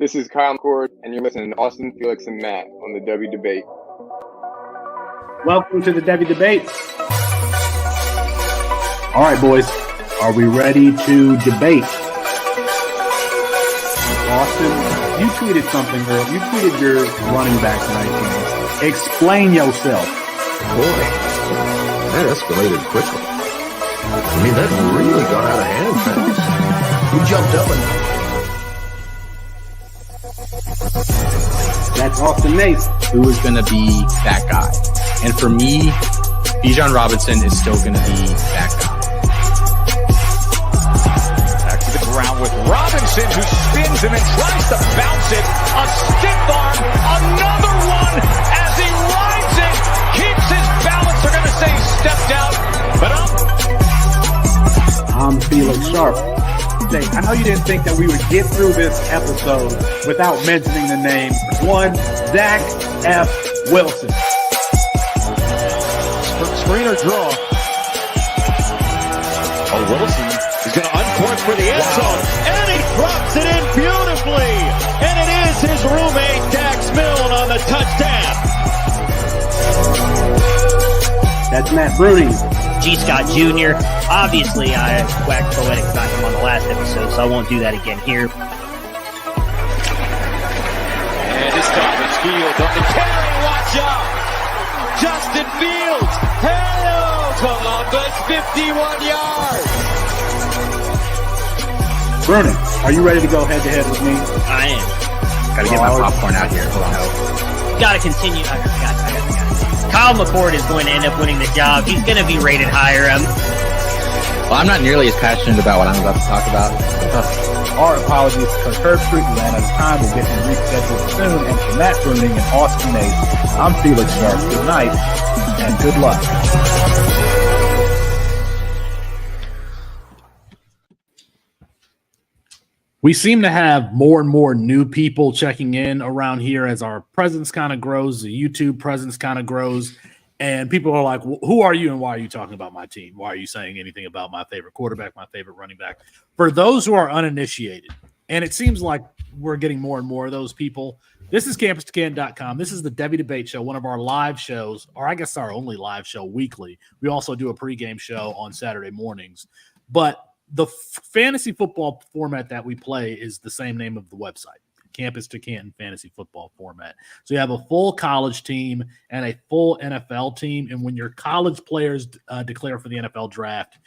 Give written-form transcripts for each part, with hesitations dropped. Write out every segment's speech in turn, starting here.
This is Kyle McCord, and you're listening to Austin, Felix, and Matt on the Devy Debate. Welcome to the Devy Debate. All right, boys. Are we ready to debate? Austin, you tweeted something, girl. You tweeted your running back rankings. Explain yourself. Boy, that escalated quickly. I mean, that really got out of hand fast. We jumped up and... That's Austin Nace. Who is going to be that guy? And for me, Bijan Robinson is still going to be that guy. Back to the ground with Robinson, who spins and then tries to bounce it. A stiff arm, another one as he rides it, keeps his balance. They're going to say he stepped out, but I'm Felix Sharp. I know you didn't think that we would get through this episode without mentioning the name one Zach F. Wilson. Screener draw. Oh, Wilson is going to uncork for the end zone, and he drops it in beautifully. And it is his roommate Dax Milne on the touchdown. That's Matt Bruning. G. Scott Jr. Obviously, I waxed poetic about him on the last episode, so I won't do that again here. And it's Thomas Fields on the carry. Watch out! Justin Fields. Hello, Columbus. 51 yards. Bruning, are you ready to go head-to-head with me? I am. Got to get my popcorn out here. Hold on. Got to continue. I got it. Kyle McCord is going to end up winning the job. He's going to be rated higher. Well, I'm not nearly as passionate about what I'm about to talk about. Our apologies because Herbstreit ran out of time. We'll get him rescheduled soon. And for Matt Bruning and Austin Nace, I'm Felix Sharp. Good night and good luck. We seem to have more and more new people checking in around here as our presence kind of grows, the YouTube presence kind of grows, and people are like, who are you and why are you talking about my team? Why are you saying anything about my favorite quarterback, my favorite running back? For those who are uninitiated, and it seems like we're getting more and more of those people, this is Campus2Canton.com. This is the Devy Debate Show, one of our live shows, or I guess our only live show weekly. We also do a pregame show on Saturday mornings, but the fantasy football format that we play is the same name of the website, Campus2Canton Fantasy Football Format. So you have a full college team and a full NFL team, and when your college players declare for the NFL draft,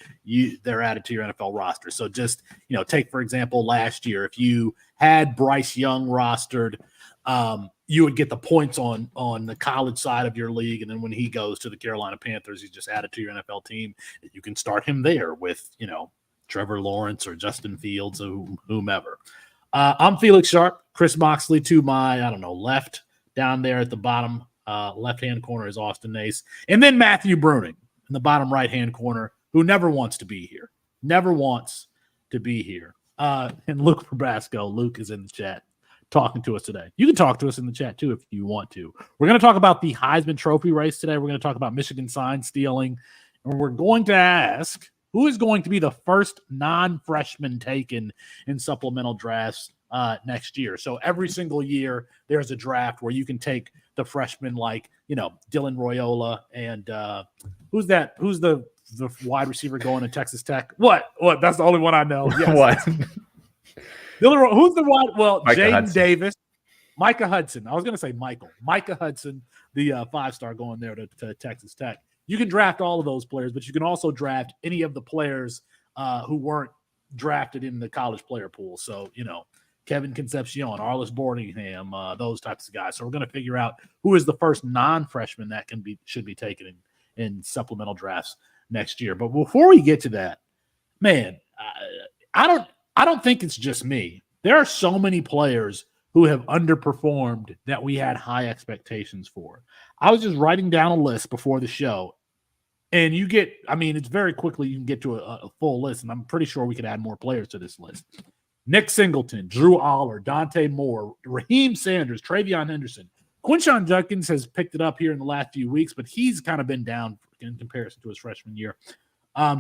they're added to your NFL roster. So just take for example last year, if you had Bryce Young rostered, you would get the points on the college side of your league, and then when he goes to the Carolina Panthers, he's just added to your NFL team. You can start him there with Trevor Lawrence or Justin Fields or whomever. I'm Felix Sharp. Chris Moxley to my, left down there at the bottom left-hand corner is Austin Nace. And then Matthew Bruning in the bottom right-hand corner, who never wants to be here. Never wants to be here. And Luke Probasco. Luke is in the chat talking to us today. You can talk to us in the chat, too, if you want to. We're going to talk about the Heisman Trophy race today. We're going to talk about Michigan sign stealing. And we're going to ask, who is going to be the first non-freshman taken in supplemental drafts next year? So every single year, there's a draft where you can take the freshmen like, Dylan Royola and who's that? Who's the wide receiver going to Texas Tech? What? That's the only one I know. Yes. What? Dylan, who's the wide? Well, Jaden Davis, Micah Hudson. I was going to say Michael. Micah Hudson, the five-star going there to Texas Tech. You can draft all of those players, but you can also draft any of the players who weren't drafted in the college player pool. So, Kevin Concepcion, Arlis Boardingham, those types of guys. So we're going to figure out who is the first non-freshman that should be taken in supplemental drafts next year. But before we get to that, man, I don't think it's just me. There are so many players who have underperformed that we had high expectations for. I was just writing down a list before the show, and it's very quickly you can get to a full list, and I'm pretty sure we could add more players to this list. Nick Singleton, Drew Aller, Dante Moore, Raheem Sanders, Travion Henderson. Quinshon Judkins has picked it up here in the last few weeks, but he's kind of been down in comparison to his freshman year.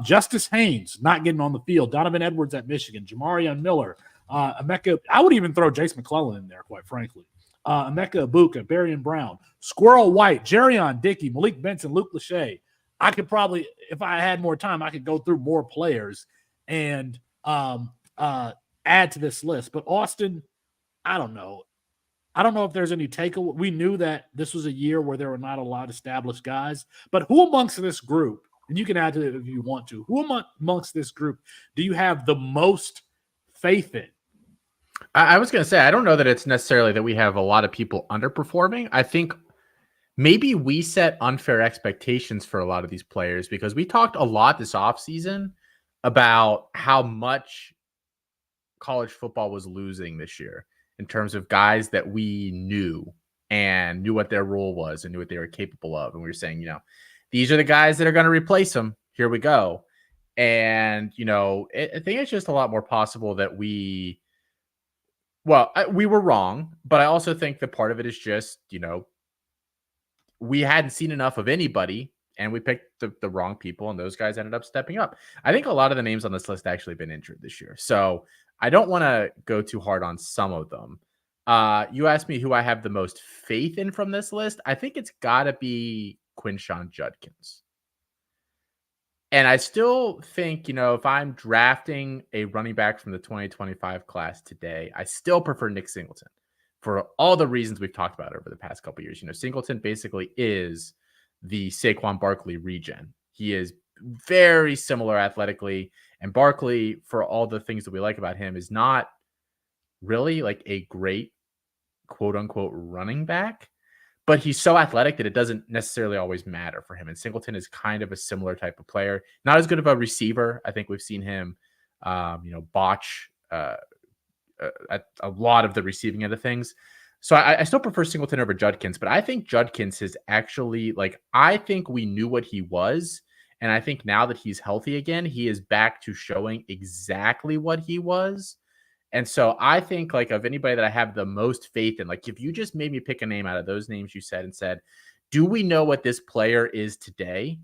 Justice Haynes not getting on the field. Donovan Edwards at Michigan. Jamarion Miller. Emeka, I would even throw Jace McClellan in there, quite frankly. Emeka Ibuka, Berrien Brown, Squirrel White, Jerrion Dickey, Malik Benson, Luke Lachey. I could probably, if I had more time, I could go through more players and add to this list. But Austin, I don't know. I don't know if there's any takeaway. We knew that this was a year where there were not a lot of established guys. But who amongst this group, and you can add to it if you want to, who amongst this group do you have the most faith in? I was going to say, I don't know that it's necessarily that we have a lot of people underperforming. I think maybe we set unfair expectations for a lot of these players because we talked a lot this offseason about how much college football was losing this year in terms of guys that we knew and knew what their role was and knew what they were capable of. And we were saying, you know, these are the guys that are going to replace them. Here we go. And, you know, I think it's just a lot more possible that we were wrong, but I also think that part of it is just, you know, we hadn't seen enough of anybody and we picked the wrong people and those guys ended up stepping up. I think a lot of the names on this list actually been injured this year. So I don't want to go too hard on some of them. You asked me who I have the most faith in from this list. I think it's got to be Quinshon Judkins. And I still think, you know, if I'm drafting a running back from the 2025 class today, I still prefer Nick Singleton for all the reasons we've talked about over the past couple of years. You know, Singleton basically is the Saquon Barkley regen. He is very similar athletically, and Barkley, for all the things that we like about him, is not really like a great quote unquote running back, but he's so athletic that it doesn't necessarily always matter for him. And Singleton is kind of a similar type of player, not as good of a receiver. I think we've seen him, botch at a lot of the receiving end of things. So I still prefer Singleton over Judkins, but I think Judkins is actually I think we knew what he was. And I think now that he's healthy again, he is back to showing exactly what he was. And so I think of anybody that I have the most faith in, if you just made me pick a name out of those names you said and said, do we know what this player is today?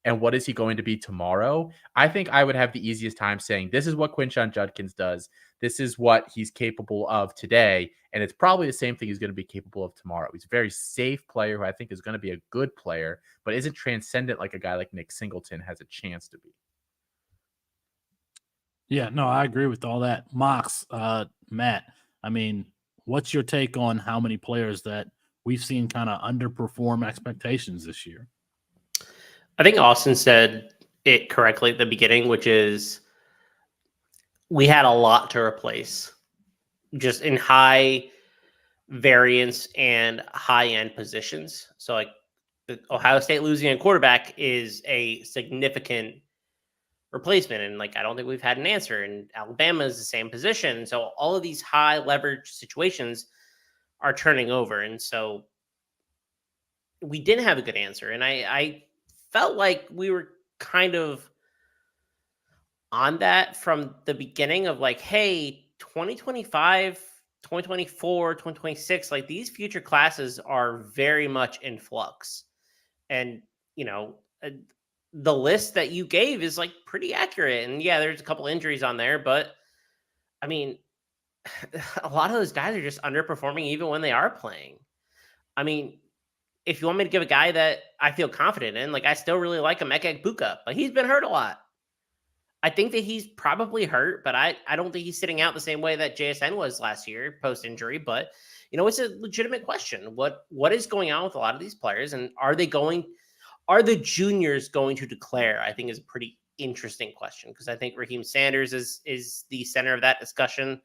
And what is he going to be tomorrow? I think I would have the easiest time saying, this is what Quinshon Judkins does. This is what he's capable of today. And it's probably the same thing he's going to be capable of tomorrow. He's a very safe player who I think is going to be a good player, but isn't transcendent like a guy like Nick Singleton has a chance to be. Yeah, no, I agree with all that. Mox, Matt, I mean, what's your take on how many players that we've seen kind of underperform expectations this year? I think Austin said it correctly at the beginning, which is we had a lot to replace just in high variance and high end positions. So Ohio State losing a quarterback is a significant replacement. And I don't think we've had an answer. And Alabama is the same position. So all of these high leverage situations are turning over. And so we didn't have a good answer. And I felt like we were kind of on that from the beginning of hey, 2025, 2024, 2026, these future classes are very much in flux. And, the list that you gave is pretty accurate. And yeah, there's a couple injuries on there, but I mean, a lot of those guys are just underperforming even when they are playing. I mean, if you want me to give a guy that I feel confident in, I still really like Emeka Ibuka, but he's been hurt a lot. I think that he's probably hurt, but I don't think he's sitting out the same way that JSN was last year post-injury. But, it's a legitimate question. What is going on with a lot of these players, and are the juniors going to declare? I think is a pretty interesting question, because I think Raheem Sanders is the center of that discussion.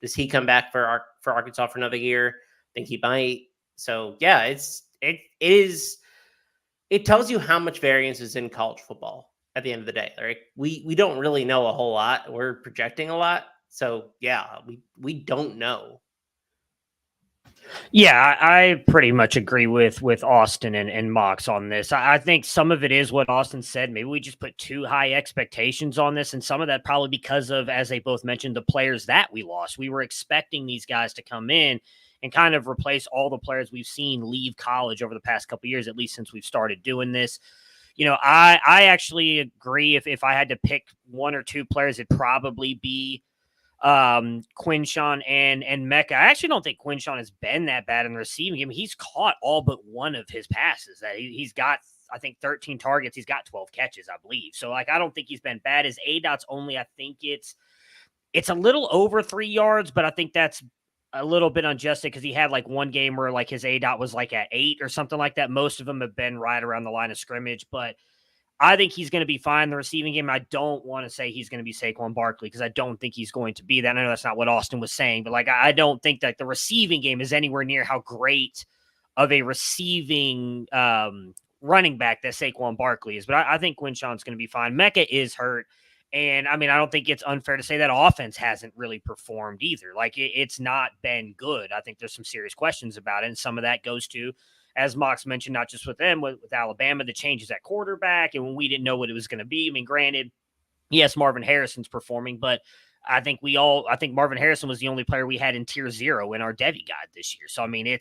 Does he come back for Arkansas for another year? I think he might. So yeah, it tells you how much variance is in college football at the end of the day. Right? We don't really know a whole lot. We're projecting a lot. So yeah, we don't know. Yeah, I pretty much agree with Austin and Mox on this. I think some of it is what Austin said. Maybe we just put too high expectations on this, and some of that probably because of, as they both mentioned, the players that we lost. We were expecting these guys to come in and kind of replace all the players we've seen leave college over the past couple of years, at least since we've started doing this. I actually agree. If I had to pick one or two players, it'd probably be Quinshon and Mecca. I actually don't think Quinshon has been that bad in the receiving game. He's caught all but one of his passes. That he's got, I think, 13 targets. He's got 12 catches, I believe. So like, I don't think he's been bad. His ADOT's only, I think it's a little over 3 yards, but I think that's a little bit unjust because he had like one game where like his ADOT was like at 8 or something like that. Most of them have been right around the line of scrimmage, but I think he's going to be fine in the receiving game. I don't want to say he's going to be Saquon Barkley because I don't think he's going to be that. I know that's not what Austin was saying, but like I don't think that the receiving game is anywhere near how great of a receiving running back that Saquon Barkley is. But I think Quinshon's going to be fine. Mecca is hurt. And I mean, I don't think it's unfair to say that offense hasn't really performed either. Like it's not been good. I think there's some serious questions about it. And some of that goes to, as Mox mentioned, not just with them, with Alabama, the changes at quarterback, and when we didn't know what it was going to be. I mean, granted, yes, Marvin Harrison's performing, but I think Marvin Harrison was the only player we had in tier 0 in our Devy guide this year. So, I mean,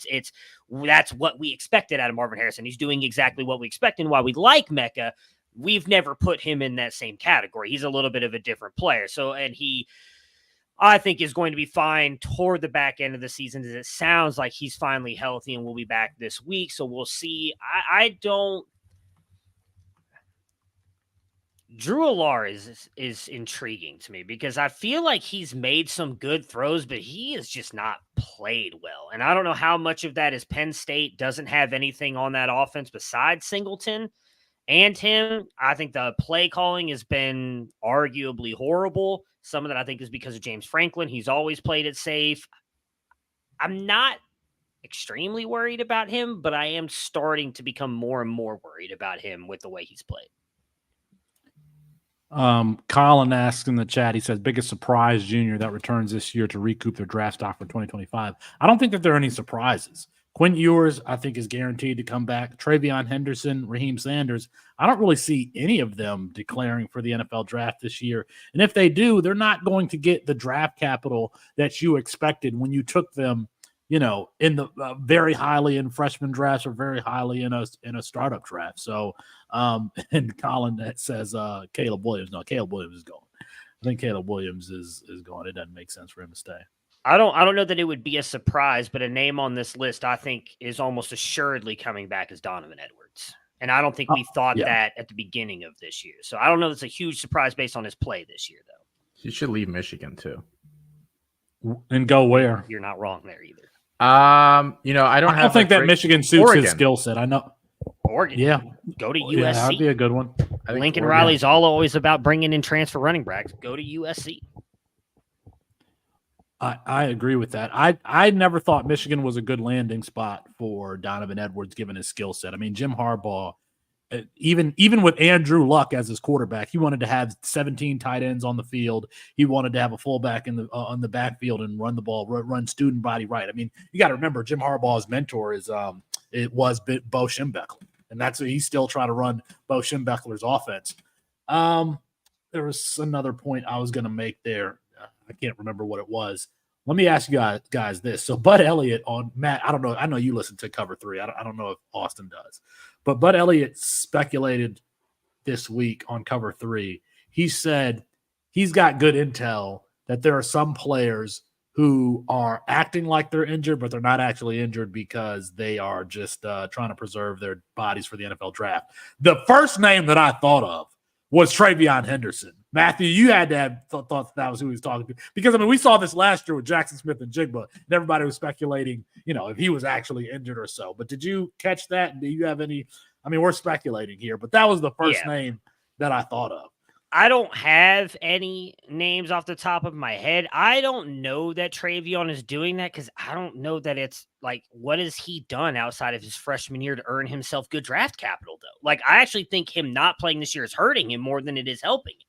that's what we expected out of Marvin Harrison. He's doing exactly what we expect. And while we like Mecca, we've never put him in that same category. He's a little bit of a different player. So, and I think is going to be fine toward the back end of the season. As it sounds like he's finally healthy and will be back this week. So we'll see. Drew Alar is intriguing to me because I feel like he's made some good throws, but he has just not played well. And I don't know how much of that is Penn State doesn't have anything on that offense besides Singleton and him. I think the play calling has been arguably horrible. Some of that I think is because of James Franklin. He's always played it safe. I'm not extremely worried about him, but I am starting to become more and more worried about him with the way he's played. Colin asks in the chat, he says, biggest surprise junior that returns this year to recoup their draft stock for 2025. I don't think that there are any surprises. Quinn Ewers, I think, is guaranteed to come back. Travion Henderson, Raheem Sanders, I don't really see any of them declaring for the NFL draft this year. And if they do, they're not going to get the draft capital that you expected when you took them, in the very highly in freshman drafts or very highly in a startup draft. So, and Colin that says Caleb Williams. No, Caleb Williams is going. I think Caleb Williams is going. It doesn't make sense for him to stay. I don't know that it would be a surprise, but a name on this list I think is almost assuredly coming back is Donovan Edwards. And I don't think we thought that at the beginning of this year. So I don't know that's a huge surprise based on his play this year, though. He should leave Michigan too. And go where? You're not wrong there either. I don't think that Michigan suits Oregon. His skill set. I know. Oregon. Yeah. Go to USC. Yeah, that'd be a good one. Lincoln Riley's always about bringing in transfer running backs. Go to USC. I agree with that. I never thought Michigan was a good landing spot for Donovan Edwards, given his skill set. I mean, Jim Harbaugh, even with Andrew Luck as his quarterback, he wanted to have 17 tight ends on the field. He wanted to have a fullback on the backfield and run the ball, run student body right. I mean, you got to remember Jim Harbaugh's mentor is was Bo Schembechler, and that's what he's still trying to run Bo Schembechler's offense. There was another point I was going to make there. I can't remember what it was. Let me ask you guys this. So Bud Elliott on Matt, I don't know. I know you listen to Cover 3. I don't know if Austin does. But Bud Elliott speculated this week on Cover 3. He said he's got good intel that there are some players who are acting like they're injured, but they're not actually injured because they are just trying to preserve their bodies for the NFL draft. The first name that I thought of was Travion Henderson. Matthew, you had to have thought that was who he was talking to. Because, I mean, we saw this last year with Jackson Smith and Jigba, and everybody was speculating, if he was actually injured or so. But did you catch that? Do you have any – I mean, we're speculating here, but that was the first name that I thought of. I don't have any names off the top of my head. I don't know that Travion is doing that because I don't know that it's like, what has he done outside of his freshman year to earn himself good draft capital, though? Like, I actually think him not playing this year is hurting him more than it is helping him.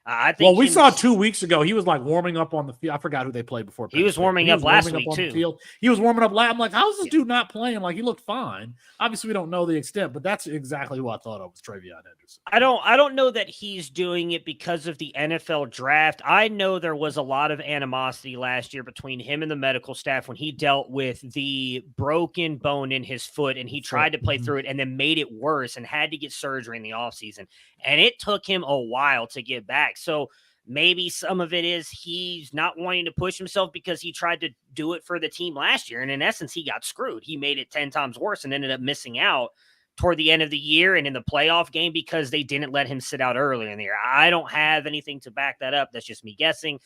I think we saw 2 weeks ago, he was like warming up on the field. I forgot who they played before. He was warming up last week, too. He was warming up. I'm like, how's this dude not playing? Like, he looked fine. Obviously, we don't know the extent, but that's exactly who I thought of was Travion Henderson. I don't know that he's doing it because of the NFL draft. I know there was a lot of animosity last year between him and the medical staff when he dealt with the broken bone in his foot, and he tried to play through it and then made it worse and had to get surgery in the offseason. And it took him a while to get back. So Maybe some of it is he's not wanting to push himself because he tried to do it for the team last year. And in essence, he got screwed. He made it 10 times worse and ended up missing out toward the end of the year and in the playoff game because they didn't let him sit out earlier in the year. I don't have anything to back that up. That's just me guessing.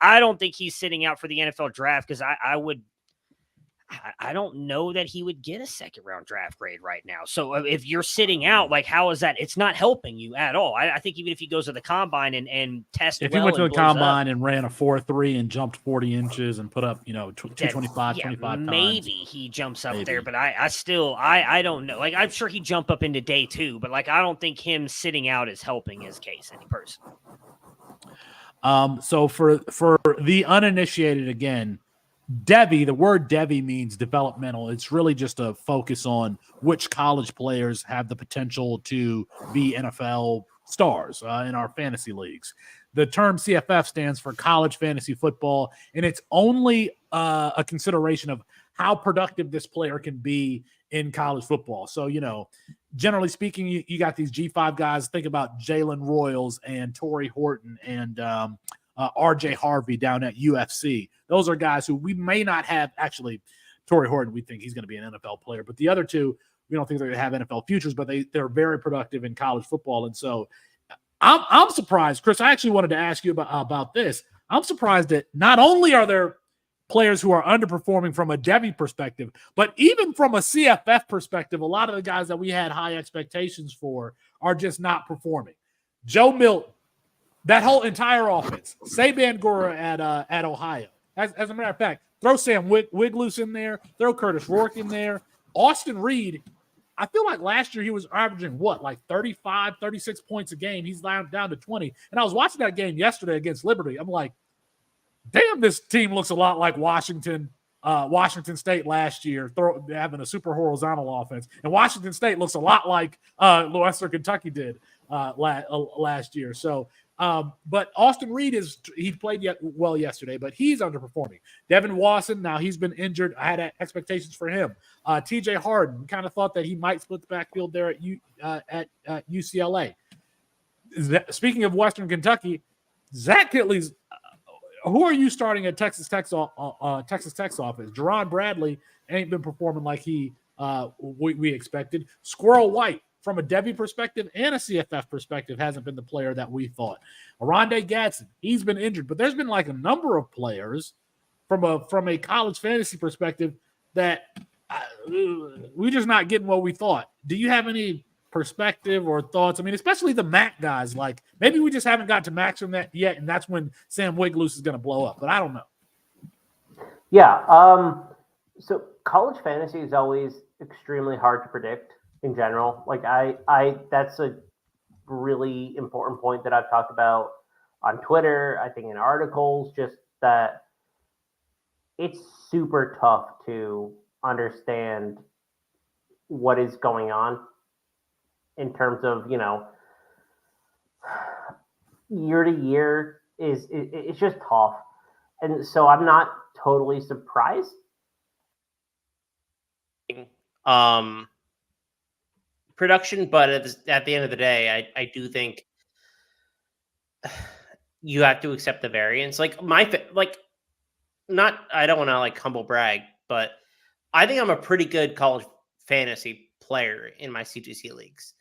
I don't think he's sitting out for the NFL draft because I don't know that he would get a second-round draft grade right now. So if you're sitting out, like, how is that? It's not helping you at all. I think even if he goes to the combine and tests if he went to the combine and ran a 4.3 and jumped 40 inches and put up, 225, 25 maybe times. He jumps up there, but I still don't know. Like, I'm sure he'd jump up into day 2, but, like, I don't think him sitting out is helping his case any person. So for the uninitiated, again, Devy, the word Devy means developmental. It's really just a focus on which college players have the potential to be NFL stars in our fantasy leagues. The term CFF stands for college fantasy football, and it's only a consideration of how productive this player can be in college football. So, generally speaking, you got these G5 guys. Think about Jalen Royals and Torrey Horton and RJ Harvey down at UFC. Those are guys who we may not have. Actually, Torrey Horton, we think he's going to be an NFL player, but the other two, we don't think they're going to have NFL futures, but they're very productive in college football. And so I'm surprised, Chris. I actually wanted to ask you about this. I'm surprised that not only are there players who are underperforming from a Devy perspective, but even from a CFF perspective, a lot of the guys that we had high expectations for are just not performing. Joe Milton, that whole entire offense, Saban Gura at Ohio. As a matter of fact, throw Sam Wigloose in there, throw Curtis Rourke in there. Austin Reed, I feel like last year he was averaging like 35, 36 points a game. He's down to 20. And I was watching that game yesterday against Liberty. I'm like, damn, this team looks a lot like Washington State last year, having a super horizontal offense. And Washington State looks a lot like Western Kentucky did last year. So, but Austin Reed he played well yesterday, but he's underperforming. Devin Wasson, now he's been injured. I had expectations for him. TJ Harden, kind of thought that he might split the backfield there at UCLA. Speaking of Western Kentucky, Zach Kitley's. Who are you starting at Texas Tech's office? Jerron Bradley ain't been performing like we expected. Squirrel White, from a Devy perspective and a CFF perspective, hasn't been the player that we thought. Aronde Gadsden, he's been injured, but there's been like a number of players from a college fantasy perspective that we're just not getting what we thought. Do you have any perspective or thoughts? I mean, especially the MAC guys. Like, maybe we just haven't got to max from that yet, and that's when Sam Wigloose is going to blow up. But I don't know. Yeah. So college fantasy is always extremely hard to predict in general. Like, that's a really important point that I've talked about on Twitter, I think in articles, just that it's super tough to understand what is going on in terms of, year to year it's just tough. And so I'm not totally surprised. Production, but at the end of the day, I do think you have to accept the variance. Like I don't want to like humble brag, but I think I'm a pretty good college fantasy player in my C2C leagues,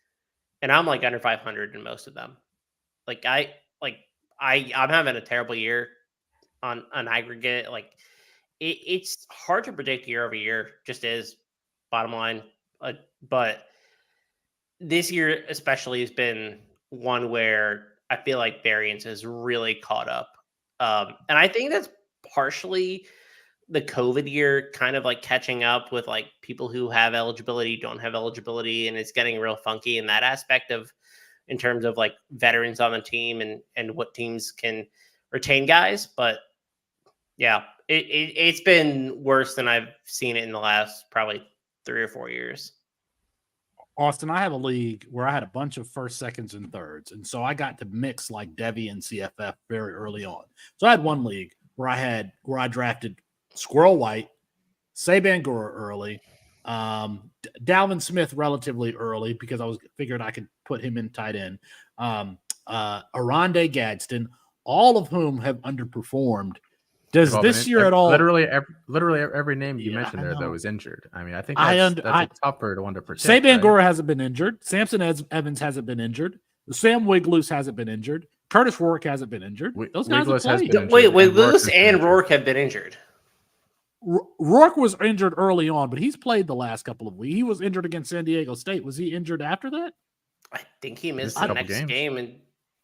and I'm like under 500 in most of them. I'm having a terrible year on aggregate. Like it's hard to predict year over year, just is bottom line. But this year especially has been one where I feel like variance has really caught up. And I think that's partially the COVID year kind of like catching up with like people who have eligibility, don't have eligibility, and it's getting real funky in that aspect of in terms of like veterans on the team and what teams can retain guys. But yeah, it's been worse than I've seen it in the last probably 3 or 4 years. Austin, I have a league where I had a bunch of first, seconds, and thirds. And so I got to mix like Devy and CFF very early on. So I had one league where I drafted Squirrel White, Saban Gura early, Dalvin Smith relatively early because I figured I could put him in tight end, Aronde Gadsden, all of whom have underperformed. Does Well, this year at all? Literally every name you Yeah, mentioned I there, know. though, is injured. I mean, I think that's tougher to under predict. Saban Gora hasn't been injured. Samson Evans hasn't been injured. Sam Wiglusz hasn't been injured. Curtis Rourke hasn't been injured. Those guys have played. Wait, Lewis and Rourke have been injured. Rourke was injured early on, but he's played the last couple of weeks. He was injured against San Diego State. Was he injured after that? I think he missed the next game and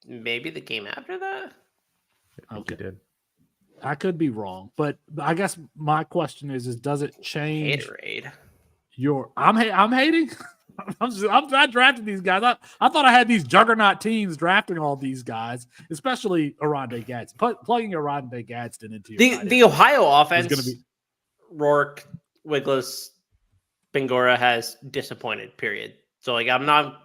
maybe the game after that. Okay. He did. I could be wrong, but I guess my question is does it change Haterade. I'm hating? I'm not drafting these guys. I thought I had these juggernaut teams drafting all these guys, especially Oronde Gadsden. Plugging Oronde Gadsden into the Ohio offense is going to be Rourke, Wiglusz, Bangura has disappointed. Period. So I'm not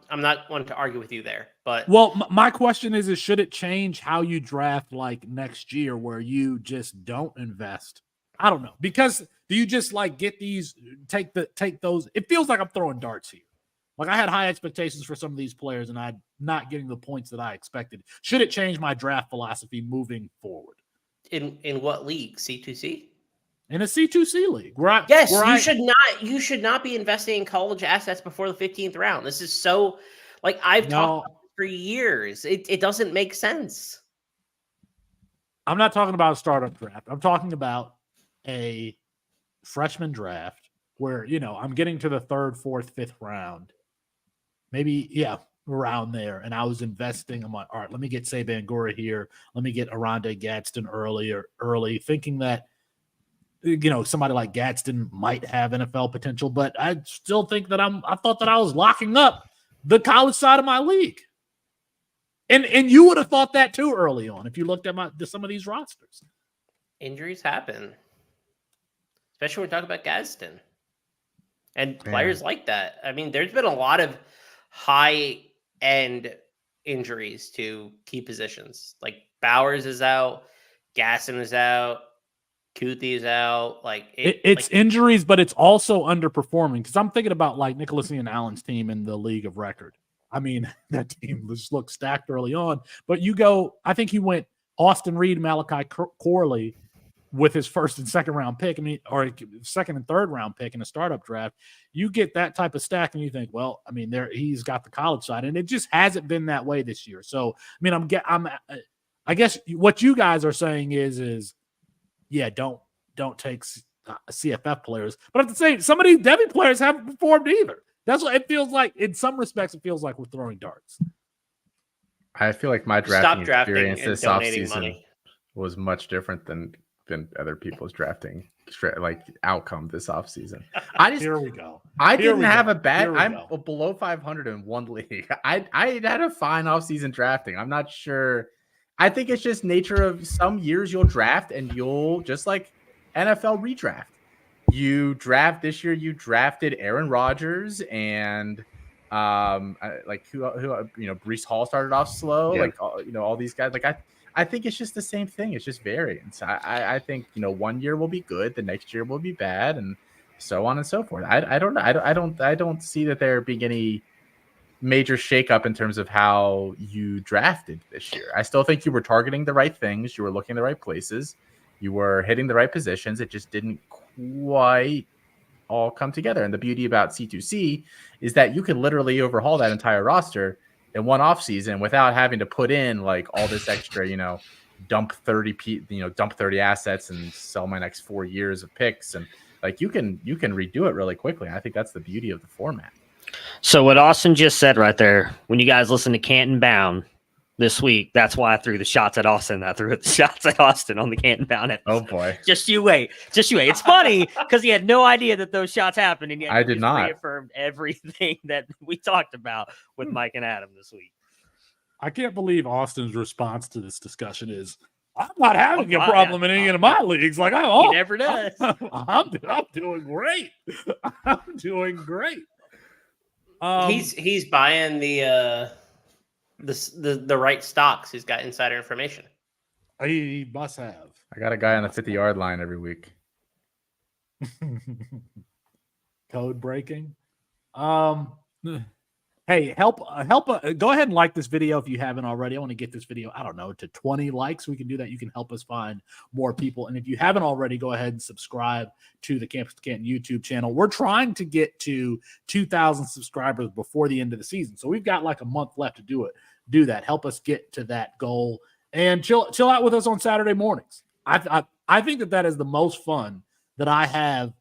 one to argue with you there. But my question is should it change how you draft like next year, where you just don't invest? I don't know, because do you just like get these take those? It feels like I'm throwing darts here. Like I had high expectations for some of these players, and I'm not getting the points that I expected. Should it change my draft philosophy moving forward? In what league? C2C? In a C2C league. You should not be investing in college assets before the 15th round. This is so I've talked about it for years. It doesn't make sense. I'm not talking about a startup draft. I'm talking about a freshman draft where, I'm getting to the 3rd, 4th, 5th round. Maybe, around there. And I was investing. I'm like, all right, let me get Saban Gora here. Let me get Oronde Gadsden early, thinking that, somebody like Gadsden might have NFL potential, but I still think that I thought that I was locking up the college side of my league. And you would have thought that too early on if you looked at some of these rosters. Injuries happen, especially when we talk about Gadsden and players like that. I mean, there's been a lot of high-end injuries to key positions. Like Bowers is out, Gadsden is out, Kuthi is out. It's injuries, but it's also underperforming. Because I'm thinking about like Nicholas Ian Allen's team in the league of record. I mean, that team just looked stacked early on. But I think he went Austin Reed, Malachi Corley with his 1st and 2nd round pick. I mean, or 2nd and 3rd round pick in a startup draft. You get that type of stack, and you think, well, I mean, he's got the college side, and it just hasn't been that way this year. So, I mean, I guess what you guys are saying is don't take CFF players, but at the same, some of these Devy players haven't performed either. That's what it feels like. In some respects, it feels like we're throwing darts. I feel like my drafting experience this offseason was much different than other people's drafting outcome this offseason. Here we go. I'm below 500 in one league. I had a fine offseason drafting. I'm not sure. I think it's just nature of some years you'll draft and you'll just like NFL redraft. You draft this year. You drafted Aaron Rodgers and Breece Hall started off slow. Yeah. All these guys. I think it's just the same thing. It's just variance. I think 1 year will be good, the next year will be bad, and so on and so forth. I don't know. I don't see that there being any major shakeup in terms of how you drafted this year. I still think you were targeting the right things. You were looking the right places. You were hitting the right positions. It just didn't quite all come together. And the beauty about C2C is that you can literally overhaul that entire roster in one offseason without having to put in like all this extra, dump 30 assets and sell my next 4 years of picks. And like you can redo it really quickly. And I think that's the beauty of the format. So what Austin just said right there, when you guys listen to Canton Bound this week, that's why I threw the shots at Austin. I threw the shots at Austin on the Canton Bound episode. Oh boy. Just you wait. It's funny because he had no idea that those shots happened, and yet I did not reaffirmed everything that we talked about with Mike and Adam this week. I can't believe Austin's response to this discussion is, I'm not having a problem in any of my leagues. Like he never does. I'm doing great. I'm doing great. He's buying the right stocks. He's got insider information. He must have. I got a guy on the 50-yard line every week. Code breaking. Hey, go ahead and like this video if you haven't already. I want to get this video, I don't know, to 20 likes. We can do that. You can help us find more people. And if you haven't already, go ahead and subscribe to the Campus2Canton YouTube channel. We're trying to get to 2,000 subscribers before the end of the season. So we've got like a month left to do that. Help us get to that goal and chill out with us on Saturday mornings. I think that is the most fun that I have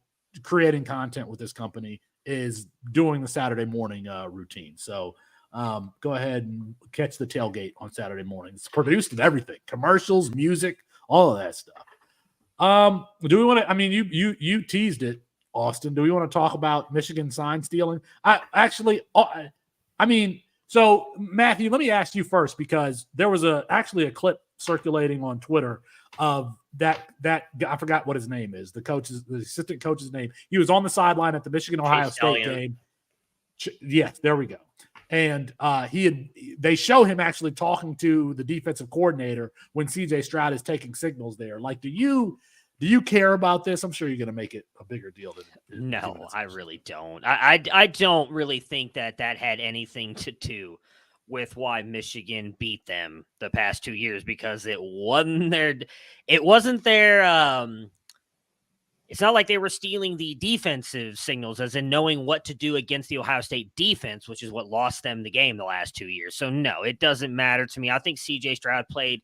creating content with this company, is doing the Saturday morning routine. So go ahead and catch the tailgate on Saturday morning. It's produced and everything, commercials, music, all of that stuff. Do we want to, I mean, you teased it, Austin. Do we want to talk about Michigan sign stealing? So Matthew, let me ask you first, because there was actually a clip circulating on Twitter of that I forgot what his name is, the assistant coach's name. He was on the sideline at the Michigan-Ohio State game. Yes, there we go. And they show him actually talking to the defensive coordinator when CJ Stroud is taking signals there. Like, do you care about this? I'm sure you're going to make it a bigger deal than No, I really don't. I don't really think that had anything to do with why Michigan beat them the past 2 years, because it wasn't their it's not like they were stealing the defensive signals, as in knowing what to do against the Ohio State defense, which is what lost them the game the last 2 years. So no, it doesn't matter to me. I think CJ Stroud played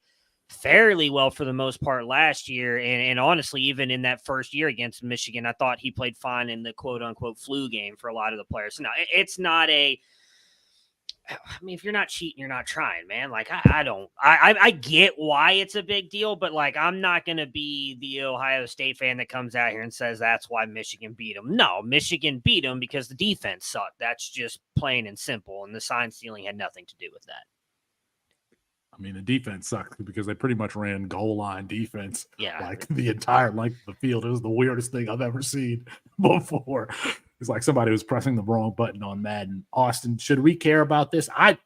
fairly well for the most part last year. And honestly, even in that first year against Michigan, I thought he played fine in the quote unquote flu game for a lot of the players. So no, it's not if you're not cheating, you're not trying, man. Like, I get why it's a big deal, but like, I'm not going to be the Ohio State fan that comes out here and says that's why Michigan beat them. No, Michigan beat them because the defense sucked. That's just plain and simple. And the sign stealing had nothing to do with that. I mean, the defense sucked because they pretty much ran goal line defense like the entire length of the field. It was the weirdest thing I've ever seen before. It's like somebody was pressing the wrong button on Madden. Austin, should we care about this? I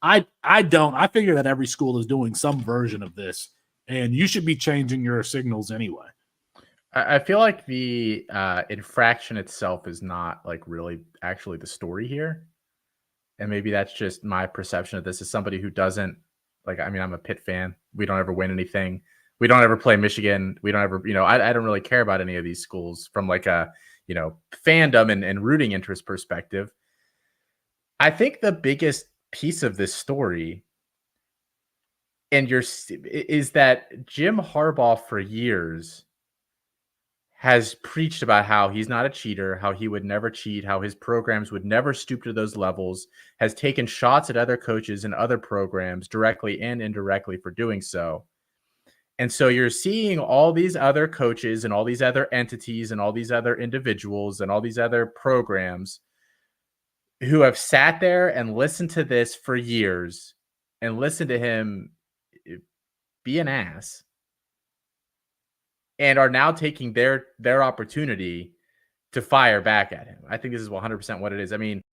don't. I figure that every school is doing some version of this, and you should be changing your signals anyway. I feel like the infraction itself is not like really actually the story here. And maybe that's just my perception of this as somebody who doesn't, like, I mean, I'm a Pitt fan. We don't ever win anything. We don't ever play Michigan. We don't ever, I don't really care about any of these schools from like a, fandom and rooting interest perspective. I think the biggest piece of this story is that Jim Harbaugh for years has preached about how he's not a cheater, how he would never cheat, how his programs would never stoop to those levels, has taken shots at other coaches and other programs directly and indirectly for doing so. And so you're seeing all these other coaches and all these other entities and all these other individuals and all these other programs who have sat there and listened to this for years and listened to him be an ass, and are now taking their opportunity to fire back at him. I think this is 100% what it is. I mean,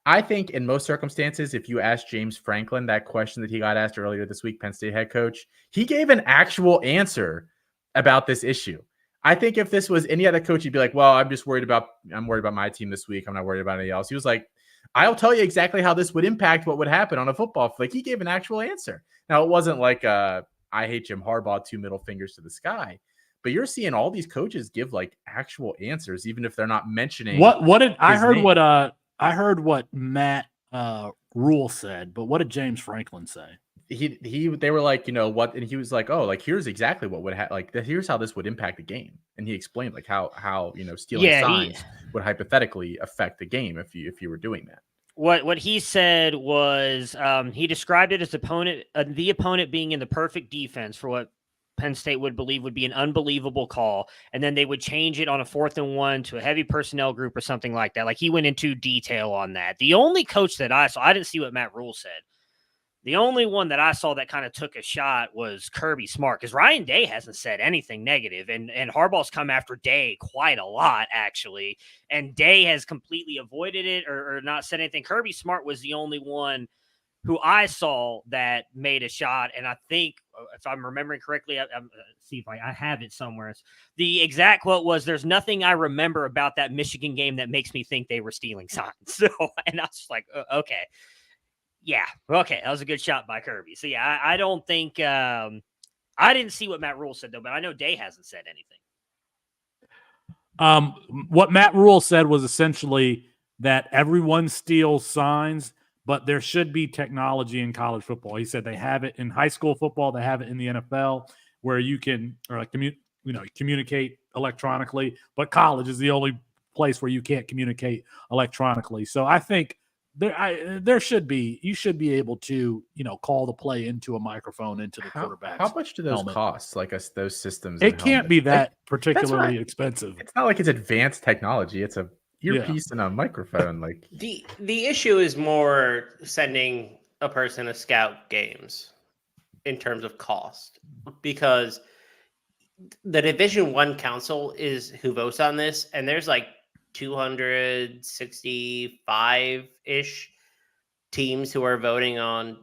I think in most circumstances, if you ask James Franklin that question that he got asked earlier this week, Penn State head coach, he gave an actual answer about this issue. I think if this was any other coach, he'd be like, well, I'm worried about my team this week. I'm not worried about anything else. He was like, I'll tell you exactly how this would impact what would happen on a football field. Like, he gave an actual answer. Now, it wasn't like I hate Jim Harbaugh, 2 middle fingers to the sky. But you're seeing all these coaches give like actual answers, even if they're not mentioning I heard what Matt Rule said, but what did James Franklin say? They were like, what, and he was like, oh, like, here's exactly what would happen. Like, here's how this would impact the game. And he explained like how stealing signs would hypothetically affect the game if you were doing that. What he said was he described it as the opponent being in the perfect defense for what Penn State would believe would be an unbelievable call, and then they would change it on a 4th and 1 to a heavy personnel group or something like that. Like, he went into detail on that. The only coach that I saw, I didn't see what Matt Rule said. The only one that I saw that kind of took a shot was Kirby Smart, because Ryan Day hasn't said anything negative, and Harbaugh's come after Day quite a lot, actually, and Day has completely avoided it or not said anything. Kirby Smart was the only one who I saw that made a shot, and I think, if I'm remembering correctly, see if I have it somewhere. The exact quote was, "There's nothing I remember about that Michigan game that makes me think they were stealing signs." So, and I was just like, okay, yeah, okay, that was a good shot by Kirby. So yeah, I don't think I didn't see what Matt Rule said though, but I know Day hasn't said anything. What Matt Rule said was essentially that everyone steals signs, but there should be technology in college football. He said they have it in high school football, they have it in the NFL, where you can communicate electronically, but college is the only place where you can't communicate electronically. So I think you should be able to call the play into a microphone into the quarterback. How much do those helmet. cost? Like those systems? It can't be that particularly right. expensive. It's not like it's advanced technology. It's a earpiece and a microphone. Like the issue is more sending a person to scout games in terms of cost, because the Division I Council is who votes on this, and there's like 265-ish teams who are voting on,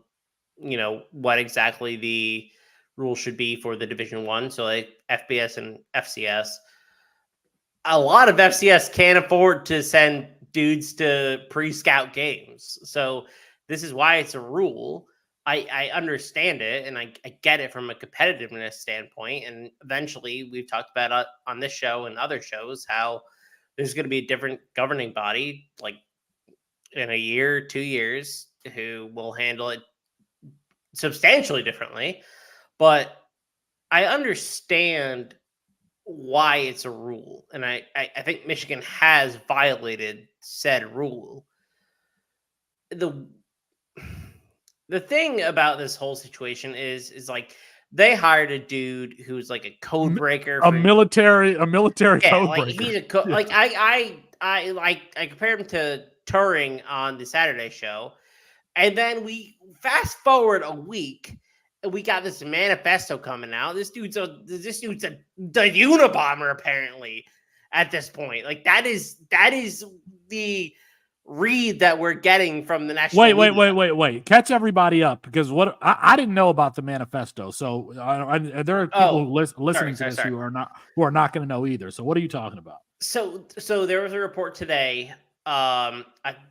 what exactly the rule should be for the Division I. So like FBS and FCS. A lot of FCS can't afford to send dudes to pre-scout games. So this is why it's a rule. I understand it, and I get it from a competitiveness standpoint. And eventually, we've talked about on this show and other shows how there's going to be a different governing body, like in a year, 2 years, who will handle it substantially differently. But I understand why it's a rule, and I think Michigan has violated said rule. The thing about this whole situation is like they hired a dude who's like a code breaker, a military code breaker. He's a like I compared him to Turing on the Saturday show, and then we fast forward a week. And we got this manifesto coming out. This dude's the Unabomber apparently at this point. Like that is the read that we're getting from the national. Wait. Catch everybody up, because what I didn't know about the manifesto. So there are people listening to this who are not going to know either. So what are you talking about? So there was a report today. I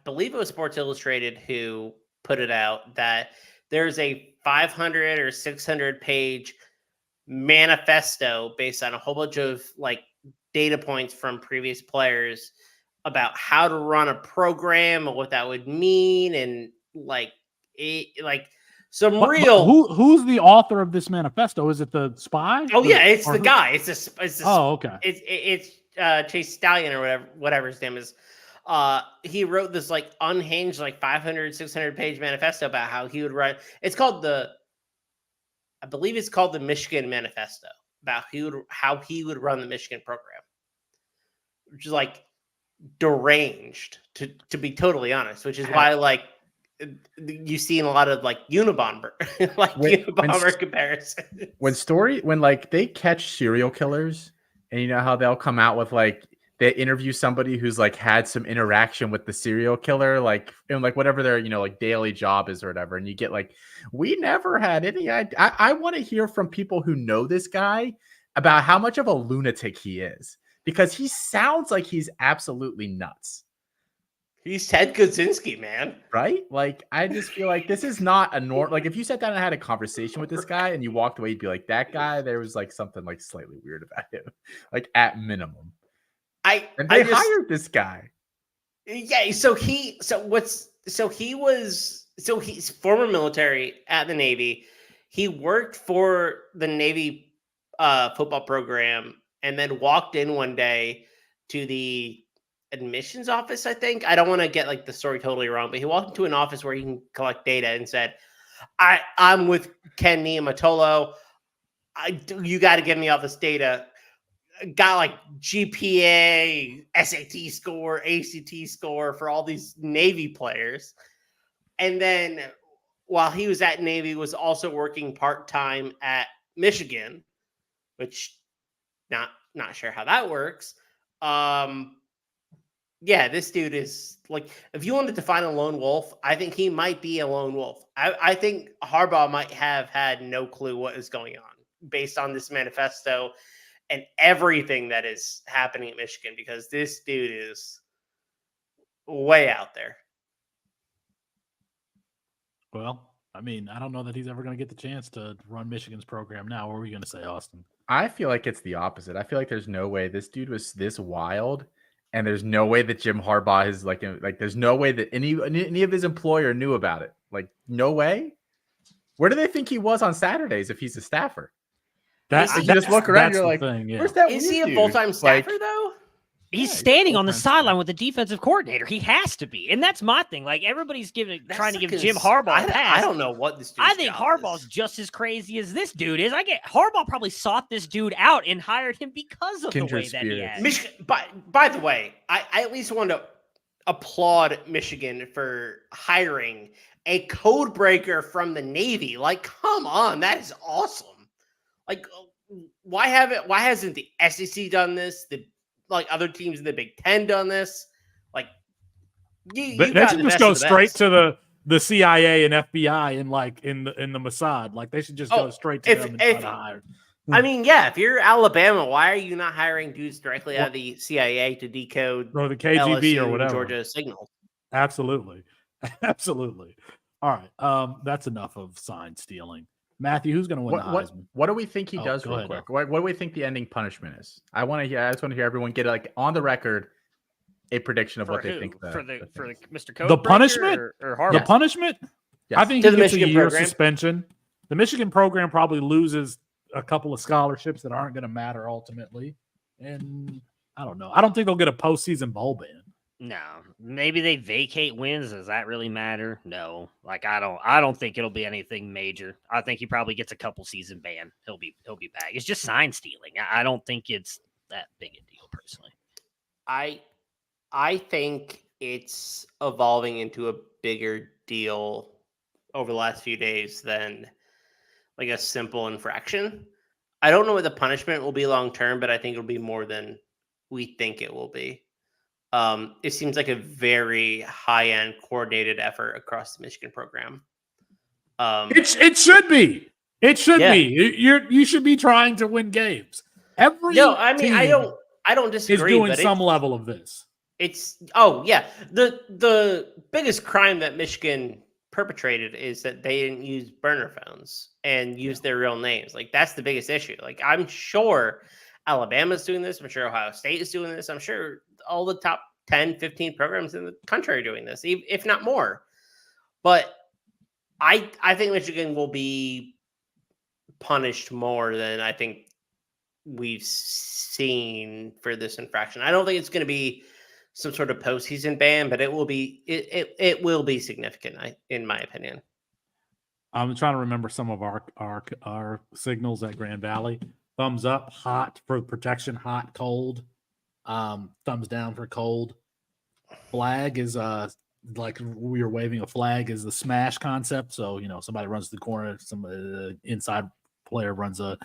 believe it was Sports Illustrated who put it out that there's a 500 or 600 page manifesto based on a whole bunch of like data points from previous players about how to run a program and what that would mean, and who's the author of this manifesto? Is it the spy? It's the guy. It's okay. It's Chase Stallion or whatever his name is. He wrote this like unhinged, like 500, 600 page manifesto about how he would run. I believe it's called the Michigan Manifesto, about how he would run the Michigan program, which is like deranged to be totally honest, which is why like you see in a lot of like Unabomber, Unabomber comparisons. When like they catch serial killers, and you know how they'll come out with like, they interview somebody who's like had some interaction with the serial killer, like in like whatever their like daily job is or whatever, and you get like, we never had any. I want to hear from people who know this guy about how much of a lunatic he is, because he sounds like he's absolutely nuts. He's Ted Kaczynski, man. Right? Like, I just feel like this is not a norm. Like, if you sat down and had a conversation with this guy and you walked away, you'd be like, that guy, there was like something like slightly weird about him, like at minimum. And they hired this guy. Yeah. He's former military at the Navy. He worked for the Navy football program, and then walked in one day to the admissions office, I think. I don't want to get like the story totally wrong, but he walked into an office where he can collect data and said, I'm with Ken Niamatolo. You got to get me all this data. Got like GPA, SAT score, ACT score for all these Navy players. And then while he was at Navy, was also working part-time at Michigan, which not sure how that works. Yeah, this dude is like, if you wanted to find a lone wolf, I think he might be a lone wolf. I think Harbaugh might have had no clue what is going on based on this manifesto and everything that is happening at Michigan, because this dude is way out there. Well, I mean, I don't know that he's ever going to get the chance to run Michigan's program now. What were you going to say, Austin? I feel like it's the opposite. I feel like there's no way this dude was this wild, and there's no way that Jim Harbaugh is like there's no way that any of his employer knew about it. Like, no way. Where do they think he was on Saturdays if he's a staffer? That's you just look around, you're like, thing, yeah. where's that? Is he a dude? full-time staffer Like, though? He's Yeah, standing on the full-time sideline with the defensive coordinator. He has to be, and that's my thing. Like, everybody's trying to give Jim Harbaugh a pass. I don't know what this dude's I think job Harbaugh's is. just as crazy as this dude is. Harbaugh probably sought this dude out and hired him because of Kindred the way that he spirits. has. Michigan. By the way, I at least want to applaud Michigan for hiring a code breaker from the Navy. Like, come on, that is awesome. Like, why hasn't the SEC done this? Like other teams in the Big Ten done this? Like, you They got should the just best go of the straight best. to the CIA and FBI and like in the Mossad. Like they should just go straight to them and try to hire. I mean, yeah, if you're Alabama, why are you not hiring dudes directly out of the CIA to decode or the KGB LSU or and whatever? Georgia signals? Absolutely. Absolutely. All right. That's enough of sign stealing. Matthew, who's going to win the Heisman? What do we think he Oh, does go real ahead, quick? What do we think the ending punishment is? I just want to hear everyone get like on the record a prediction of For what they who? think. For Mr. Code The Breaker punishment? or Harbaugh? The punishment? Yes. I think To he the gets a Michigan year program? suspension. The Michigan program probably loses a couple of scholarships that aren't going to matter ultimately. And I don't know. I don't think they'll get a postseason bowl ban. No, maybe they vacate wins. Does that really matter? No, like I don't think it'll be anything major. I think he probably gets a couple season ban. He'll be back. It's just sign stealing. I don't think it's that big a deal personally. I think it's evolving into a bigger deal over the last few days than like a simple infraction. I don't know what the punishment will be long term, but I think it'll be more than we think it will be. It seems like a very high-end coordinated effort across the Michigan program. It should be. It should Yeah. be. You should be trying to win games. Every No, I mean I team don't is disagree. doing but some level of this. It's the biggest crime that Michigan perpetrated is that they didn't use burner phones and use their real names. Like, that's the biggest issue. Like, I'm sure Alabama's doing this. I'm sure Ohio State is doing this. I'm sure all the top 10, 15 programs in the country are doing this, if not more. But I think Michigan will be punished more than I think we've seen for this infraction. I don't think it's going to be some sort of postseason ban, but it will be significant, in my opinion. I'm trying to remember some of our signals at Grand Valley. Thumbs up, hot for protection, hot, cold. Thumbs down for cold. Flag is like we were waving a flag is the smash concept. So somebody runs the corner, some inside player runs a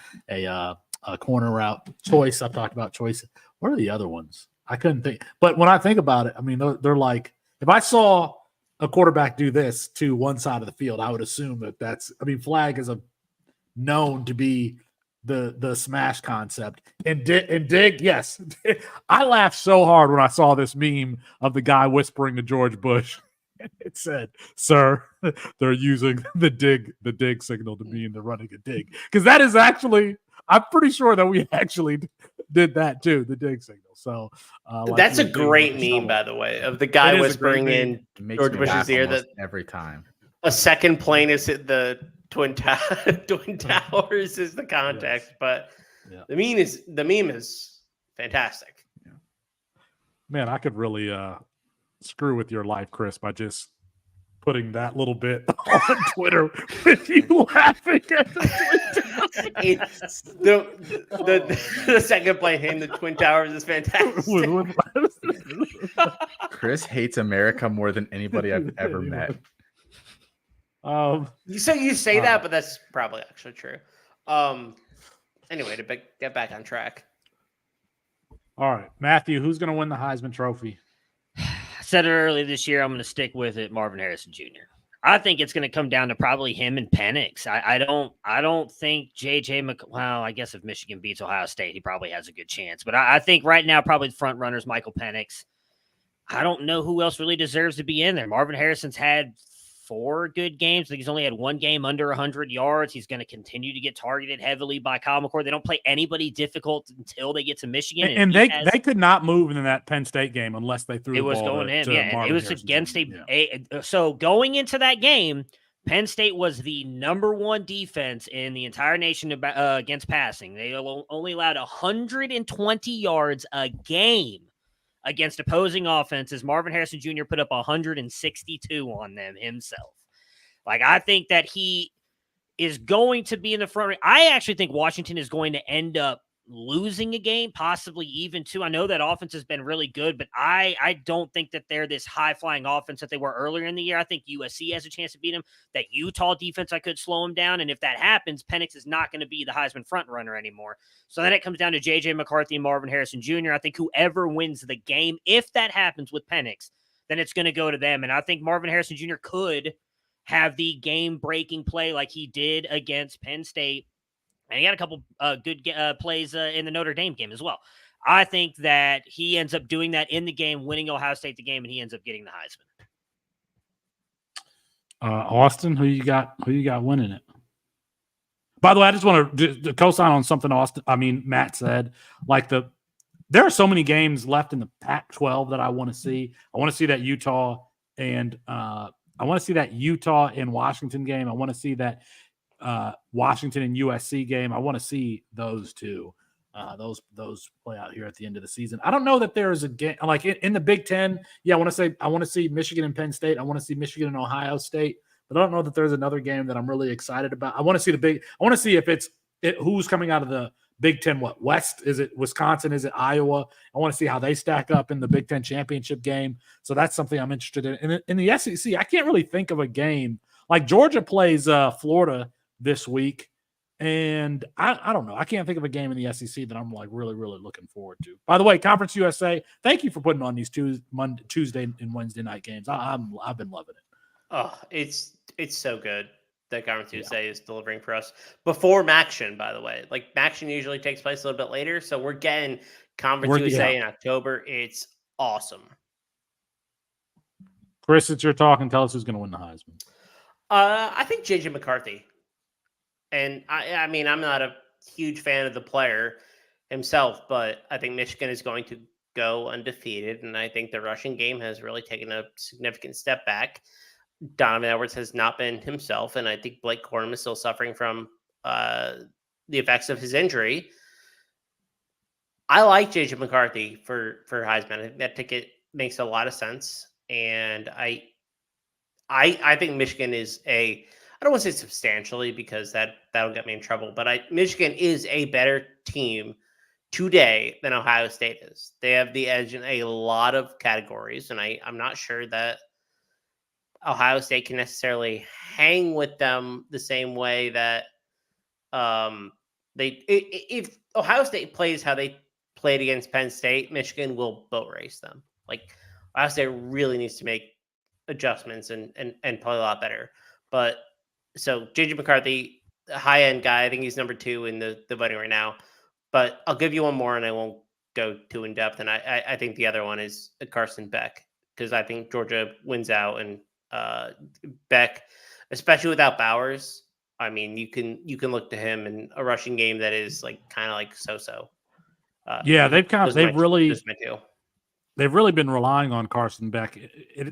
corner route. Choice. I've talked about choice. What are the other ones? I couldn't think. But when I think about it, I mean they're like, if I saw a quarterback do this to one side of the field, I would assume flag is known to be the smash concept. And dig, yes. I laughed so hard when I saw this meme of the guy whispering to George Bush. It said, "Sir, they're using the dig signal to mean they're running a dig." Because that is actually, I'm pretty sure that we actually did that too, the dig signal. So that's a great meme, by the way, of the guy whispering in George Bush's ear that every time a second plane is hit the Twin Towers is the context. Yes. But the meme is fantastic. Yeah. Man, I could really screw with your life, Chris, by just putting that little bit on Twitter with you laughing at the second plane hitting the Twin Towers is fantastic. Chris hates America more than anybody I've ever met. So you say that, but that's probably actually true. Anyway, to get back on track. All right, Matthew, who's going to win the Heisman Trophy? said it earlier this year. I'm going to stick with it. Marvin Harrison Jr. I think it's going to come down to probably him and Penix. I don't think well, I guess if Michigan beats Ohio State, he probably has a good chance. But I think right now, probably the front runner is Michael Penix. I don't know who else really deserves to be in there. Marvin Harrison's had 4 good games. I think he's only had 1 game under 100 yards. He's going to continue to get targeted heavily by Kyle McCord. They don't play anybody difficult until they get to Michigan. And they could not move in that Penn State game unless they threw it the was ball going to, in. to Yeah, Marvin it was Harrison against Jr. So going into that game, Penn State was the number 1 defense in the entire nation against passing. They only allowed 120 yards a game against opposing offenses. Marvin Harrison Jr. put up 162 on them himself. Like, I think that he is going to be in the front. I actually think Washington is going to end up losing a game, possibly even 2. I know that offense has been really good, but I don't think that they're this high-flying offense that they were earlier in the year. I think USC has a chance to beat them. That Utah defense, I could slow them down, and if that happens, Penix is not going to be the Heisman front runner anymore. So then it comes down to J.J. McCarthy and Marvin Harrison Jr. I think whoever wins the game, if that happens with Penix, then it's going to go to them, and I think Marvin Harrison Jr. could have the game-breaking play like he did against Penn State. And he had a couple good plays in the Notre Dame game as well. I think that he ends up doing that in the game, winning Ohio State the game, and he ends up getting the Heisman. Austin, who you got winning it? By the way, I just want to co-sign on something Matt said. Like there are so many games left in the Pac-12 that I want to see. I want to see that Utah and Washington game. I want to see that Washington and USC game. I want to see those two. Those play out here at the end of the season. I don't know that there is a game like in the Big Ten. Yeah, I want to see Michigan and Penn State. I want to see Michigan and Ohio State. But I don't know that there's another game that I'm really excited about. I want to see if who's coming out of the Big Ten. What West? Is it Wisconsin? Is it Iowa? I want to see how they stack up in the Big Ten championship game. So that's something I'm interested in. In the SEC, I can't really think of a game like Georgia plays Florida this week. And I don't know. I can't think of a game in the SEC that I'm like really, really looking forward to. By the way, Conference USA, thank you for putting on these Tuesday and Wednesday night games. I've been loving it. Oh, it's so good that Conference USA is delivering for us before MACtion, by the way. Like MACtion usually takes place a little bit later, so we're getting Conference USA in October. It's awesome. Chris, it's your talk, and tell us who's going to win the Heisman. I think J.J. McCarthy. And I mean, I'm not a huge fan of the player himself, but I think Michigan is going to go undefeated. And I think the rushing game has really taken a significant step back. Donovan Edwards has not been himself. And I think Blake Corum is still suffering from the effects of his injury. I like J.J. McCarthy for Heisman. I think that ticket makes a lot of sense. And I think Michigan is I don't want to say substantially because that'll get me in trouble, but Michigan is a better team today than Ohio State is. They have the edge in a lot of categories, and I'm not sure that Ohio State can necessarily hang with them the same way that if Ohio State plays how they played against Penn State, Michigan will boat race them. Like Ohio State really needs to make adjustments and play a lot better. But so J.J. McCarthy, a high-end guy, I think he's number 2 in the voting right now. But I'll give you one more, and I won't go too in-depth. And I think the other one is Carson Beck, because I think Georgia wins out. And Beck, especially without Bowers, I mean, you can look to him in a rushing game that is like kind of like so-so. They've really been relying on Carson Beck.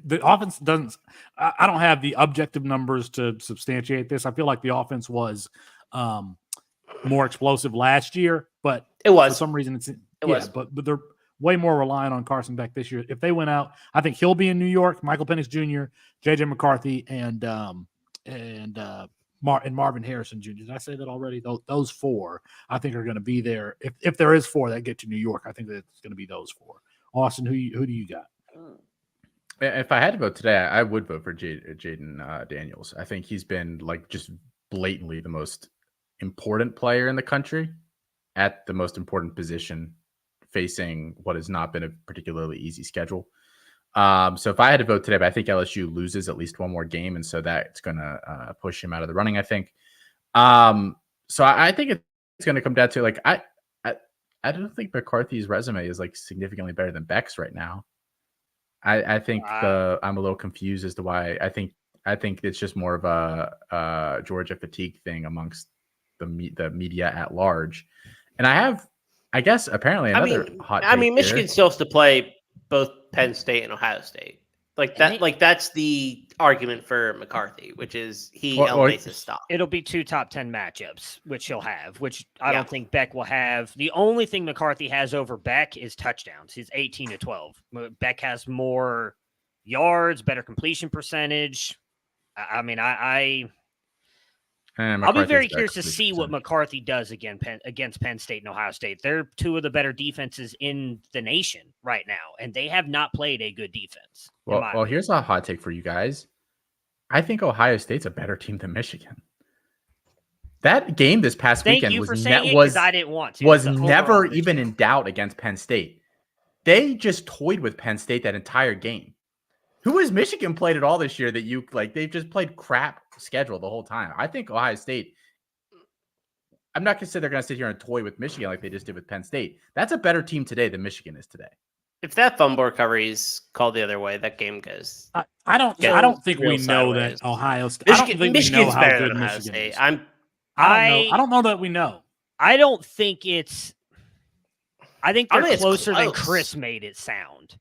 The offense doesn't. I don't have the objective numbers to substantiate this. I feel like the offense was more explosive last year, but it was for some reason it was. But they're way more reliant on Carson Beck this year. If they went out, I think he'll be in New York. Michael Penix Jr., J.J. McCarthy, and Marvin Harrison Jr. Did I say that already? Those 4, I think, are going to be there. If there is 4 that get to New York, I think that it's going to be those 4. Austin, who do you got? If I had to vote today, I would vote for Jaden Daniels. I think he's been like just blatantly the most important player in the country at the most important position, facing what has not been a particularly easy schedule. So if I had to vote today, but I think LSU loses at least one more game, and so that's going to push him out of the running, I think. So I think it's going to come down to like I don't think McCarthy's resume is like significantly better than Beck's right now. I think I'm a little confused as to why. I think it's just more of a Georgia fatigue thing amongst the media at large. And I guess apparently another hot take here. Michigan still has to play both Penn State and Ohio State. Like that, that's the argument for McCarthy, which is he elevates his stock. It'll be 2 top 10 matchups, which he'll have, which I don't think Beck will have. The only thing McCarthy has over Beck is touchdowns. He's 18-12. Beck has more yards, better completion percentage. I mean, I'll be very curious to see what McCarthy does against Penn State and Ohio State. They're 2 of the better defenses in the nation right now, and they have not played a good defense. Well, here's a hot take for you guys. I think Ohio State's a better team than Michigan. That game this past weekend was never even in doubt against Penn State. They just toyed with Penn State that entire game. Who has Michigan played at all this year that you like? They've just played crap schedule the whole time. I think Ohio State, I'm not going to say they're going to sit here and toy with Michigan like they just did with Penn State. That's a better team today than Michigan is today. If that fumble recovery is called the other way, that game goes. I don't think we know that Ohio State. Michigan's better than Ohio State. I don't know that we know. I don't think it's. I think they're closer than Chris made it sound.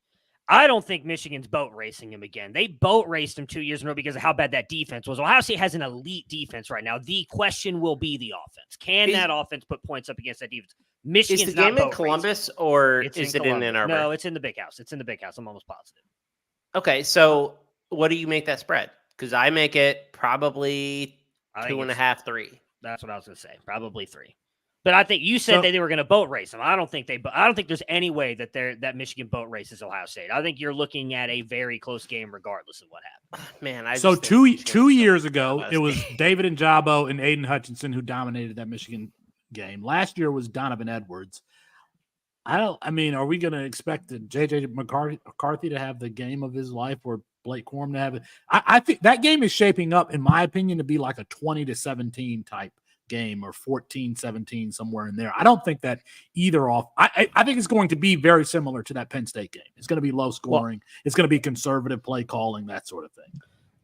I don't think Michigan's boat racing him again. They boat raced him 2 years in a row because of how bad that defense was. Ohio State has an elite defense right now. The question will be the offense. Can that offense put points up against that defense? Michigan's is the game in Columbus or is it in Ann Arbor? No, it's in the Big House. It's in the Big House. I'm almost positive. Okay, so what do you make that spread? Because I make it probably 2.5, 3. That's what I was going to say. Probably 3. But I think you said that they were going to boat race them. I don't think there's any way that Michigan boat races Ohio State. I think you're looking at a very close game regardless of what happened. Man, so two years ago, it was David Njabo and Aiden Hutchinson who dominated that Michigan game. Last year was Donovan Edwards. Are we going to expect J.J. McCarthy to have the game of his life or Blake Corum to have it? I think that game is shaping up, in my opinion, to be like a 20-17 type game or 14-17, somewhere in there. I don't think that either off. I think it's going to be very similar to that Penn State game. It's going to be low scoring. It's going to be conservative play calling, that sort of thing.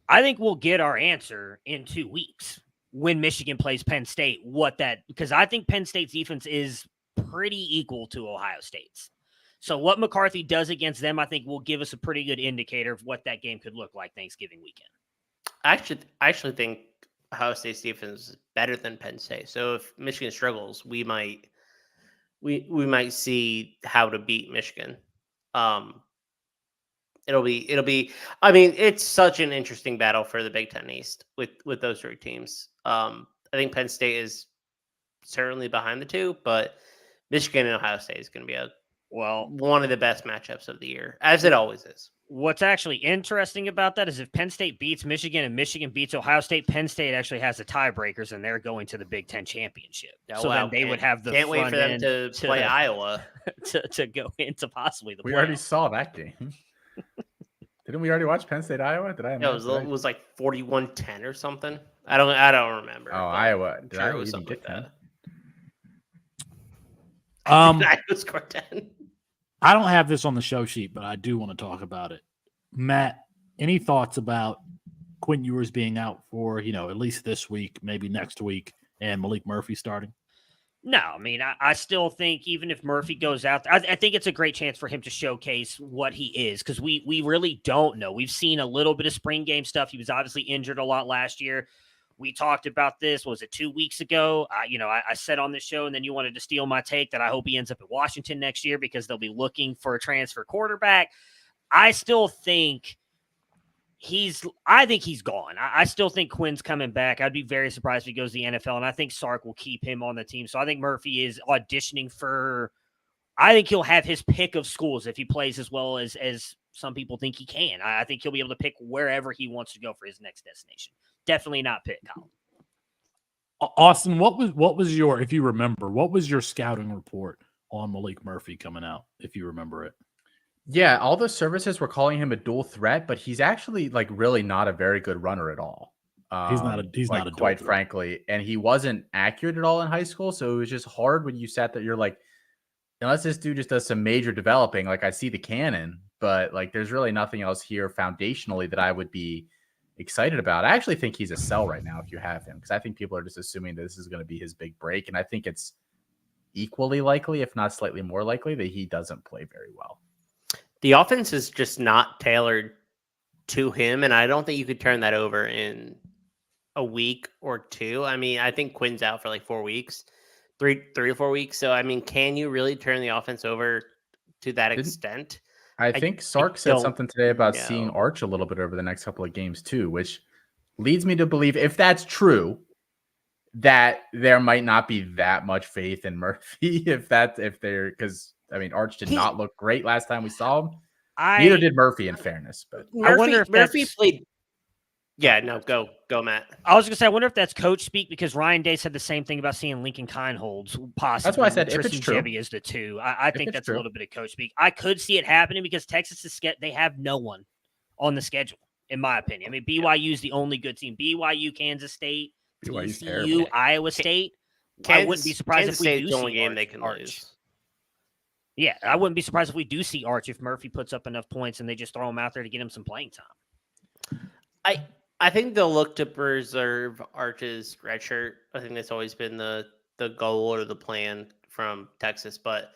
I think we'll get our answer in 2 weeks when Michigan plays Penn State. Because I think Penn State's defense is pretty equal to Ohio State's. So what McCarthy does against them, I think, will give us a pretty good indicator of what that game could look like Thanksgiving weekend. I actually think Ohio State's defense is better than Penn State. So if Michigan struggles, we might see how to beat Michigan. It'll be. I mean, it's such an interesting battle for the Big Ten East with those 3 teams. I think Penn State is certainly behind the 2, but Michigan and Ohio State is going to be one of the best matchups of the year, as it always is. What's actually interesting about that is if Penn State beats Michigan and Michigan beats Ohio State, Penn State actually has the tiebreakers and they're going to the Big Ten championship. Then they would have the can't wait for them to play Iowa to go into possibly the. We already saw that game. Didn't we already watch Penn State Iowa? Did I? No, it was like 41-10 or something. I don't remember. Oh, Iowa! Did I even get that? Iowa scored 10. I don't have this on the show sheet, but I do want to talk about it. Matt, any thoughts about Quinn Ewers being out for, at least this week, maybe next week, and Malik Murphy starting? No, I mean, I still think even if Murphy goes out, I think it's a great chance for him to showcase what he is, because we really don't know. We've seen a little bit of spring game stuff. He was obviously injured a lot last year. We talked about this, was it 2 weeks ago? I said on this show, and then you wanted to steal my take that I hope he ends up at Washington next year because they'll be looking for a transfer quarterback. I still think he's gone. I still think Quinn's coming back. I'd be very surprised if he goes to the NFL, and I think Sark will keep him on the team. So I think Murphy is auditioning for – I think he'll have his pick of schools if he plays as well as some people think he can. I think he'll be able to pick wherever he wants to go for his next destination. Definitely not Pitt, Colin. Austin, what was your, if you remember, what was your scouting report on Malik Murphy coming out, if you remember it? Yeah, all the services were calling him a dual threat, but he's actually like really not a very good runner at all. He's not a Like, dual quite threat. frankly, and he wasn't accurate at all in high school. So it was just hard when you sat there. You're like, unless this dude just does some major developing, like I see the cannon, but like there's really nothing else here foundationally that I would be excited about. I actually think he's a sell right now if you have him, because I think people are just assuming that this is going to be his big break, and I think it's equally likely, if not slightly more likely, that he doesn't play very well. The offense is just not tailored to him, and I don't think you could turn that over in a week or two. I mean, I think Quinn's out for like 4 weeks, three or 4 weeks. So, I mean, can you really turn the offense over to that extent? I think Sark said something today about seeing know. Arch a little bit over the next couple of games too, which leads me to believe, if that's true, that there might not be that much faith in Murphy. Because I mean, Arch did not look great last time we saw him. Neither did Murphy, in fairness. But I wonder if Murphy played. Yeah, no, go, Matt. I was gonna say, I wonder if that's coach speak, because Ryan Day said the same thing about seeing Lincoln Kineholds possibly. That's why I said if Tristan it's true. Devy is the two. I think that's a little bit of coach speak. I could see it happening because Texas is they have no one on the schedule, in my opinion. I mean, BYU is the only good team. BYU, Kansas State, BYU's TCU, terrible. Iowa State. I wouldn't be surprised Kansas if we State's do the only see game Arch. they can lose. Yeah, I wouldn't be surprised if we do see Arch if Murphy puts up enough points and they just throw him out there to get him some playing time. I think they'll look to preserve Arch's red shirt. I think that's always been the goal or the plan from Texas. But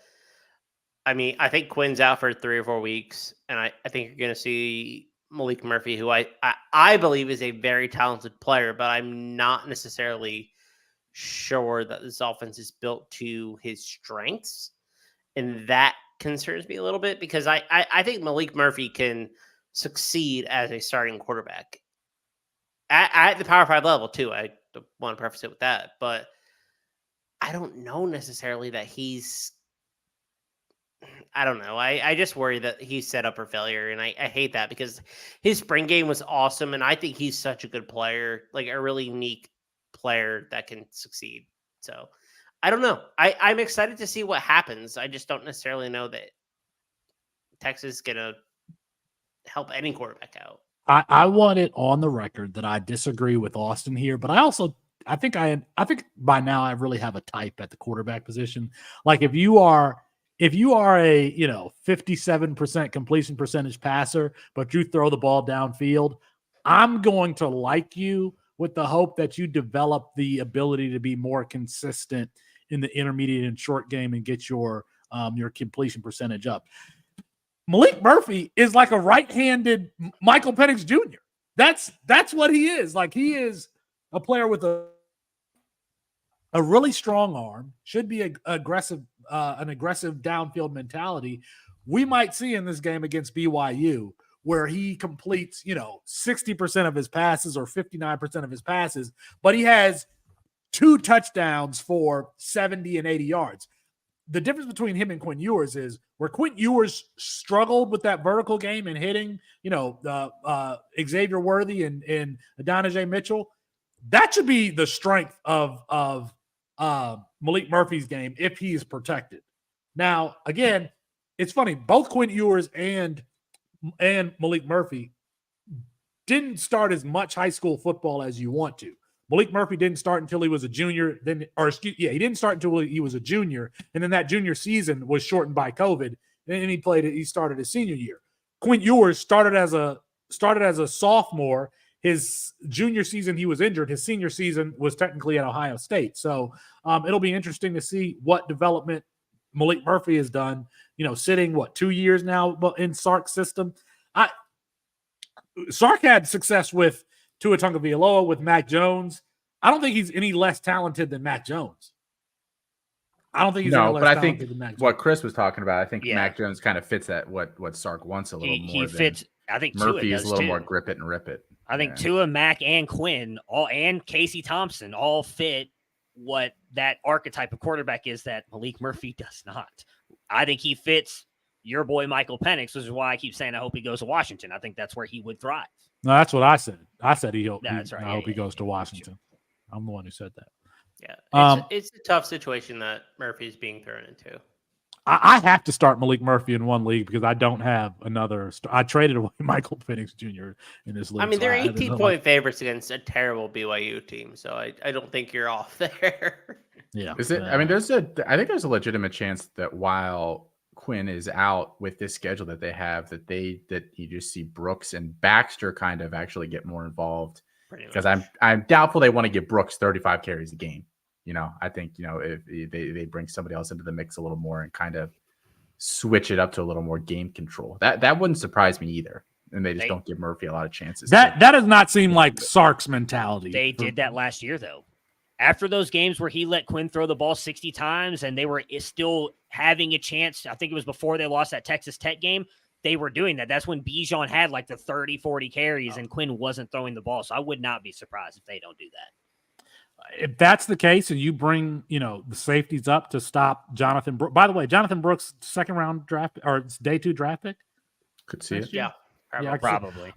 I mean, I think Quinn's out for 3 or 4 weeks, and I think you're going to see Malik Murphy, who I believe is a very talented player, but I'm not necessarily sure that this offense is built to his strengths. And that concerns me a little bit, because I think Malik Murphy can succeed as a starting quarterback at the Power 5 level too. I want to preface it with that, but I don't know necessarily that I don't know. I just worry that he's set up for failure, and I hate that, because his spring game was awesome, and I think he's such a good player, like a really unique player that can succeed. So I don't know. I'm excited to see what happens. I just don't necessarily know that Texas is going to help any quarterback out. I want it on the record that I disagree with Austin here, but I think by now I really have a type at the quarterback position. Like if you are a 57% completion percentage passer, but you throw the ball downfield, I'm going to like you with the hope that you develop the ability to be more consistent in the intermediate and short game and get your completion percentage up. Malik Murphy is like a right-handed Michael Penix Jr. That's what he is. Like, he is a player with a really strong arm, should be an aggressive downfield mentality. We might see in this game against BYU where he completes, 60% of his passes or 59% of his passes, but he has 2 touchdowns for 70 and 80 yards. The difference between him and Quinn Ewers is where Quinn Ewers struggled with that vertical game and hitting, Xavier Worthy and Adonijah Mitchell. That should be the strength of Malik Murphy's game if he is protected. Now, again, it's funny. Both Quinn Ewers and Malik Murphy didn't start as much high school football as you want to. Malik Murphy didn't start until he was a junior. He didn't start until he was a junior, and then that junior season was shortened by COVID. And he started his senior year. Quinn Ewers started as a sophomore. His junior season, he was injured. His senior season was technically at Ohio State. So it'll be interesting to see what development Malik Murphy has done, sitting 2 years now in Sark's system. Sark had success with Tua Tagovailoa, with Mac Jones. I don't think he's any less talented than Mac Jones. I don't think he's any less talented than Mac Jones. What Chris was talking about, I think Mac Jones kind of fits at what Sark wants a little more. He fits. I think Murphy is a little too. more grip it and rip it. I think Tua, Mac, and Quinn and Casey Thompson all fit what that archetype of quarterback is that Malik Murphy does not. I think he fits your boy Michael Penix, which is why I keep saying I hope he goes to Washington. I think that's where he would thrive. No, that's what I said. I said I hope he goes to Washington. I'm the one who said that. Yeah, it's a tough situation that Murphy's being thrown into. I have to start Malik Murphy in one league because I don't have another. I traded away Michael Penix Jr. in this league. I mean, they're so 18-point favorites against a terrible BYU team, so I don't think you're off there. Yeah. Is it? I mean, I think there's a legitimate chance that while Quinn is out with this schedule that they have, that you just see Brooks and Baxter kind of actually get more involved. Because I'm doubtful they want to give Brooks 35 carries a game. I think, if they bring somebody else into the mix a little more and kind of switch it up to a little more game control. That wouldn't surprise me either. And they just don't give Murphy a lot of chances. That does not seem like Sark's mentality. They did that last year, though. After those games where he let Quinn throw the ball 60 times and they were still having a chance, I think it was before they lost that Texas Tech game, they were doing that. That's when Bijan had like the 30, 40 carries and Quinn wasn't throwing the ball. So I would not be surprised if they don't do that. If that's the case and you bring, the safeties up to stop Jonathan Brooks. By the way, Jonathan Brooks, second round draft or day 2 draft pick. Could see it. Yeah, probably.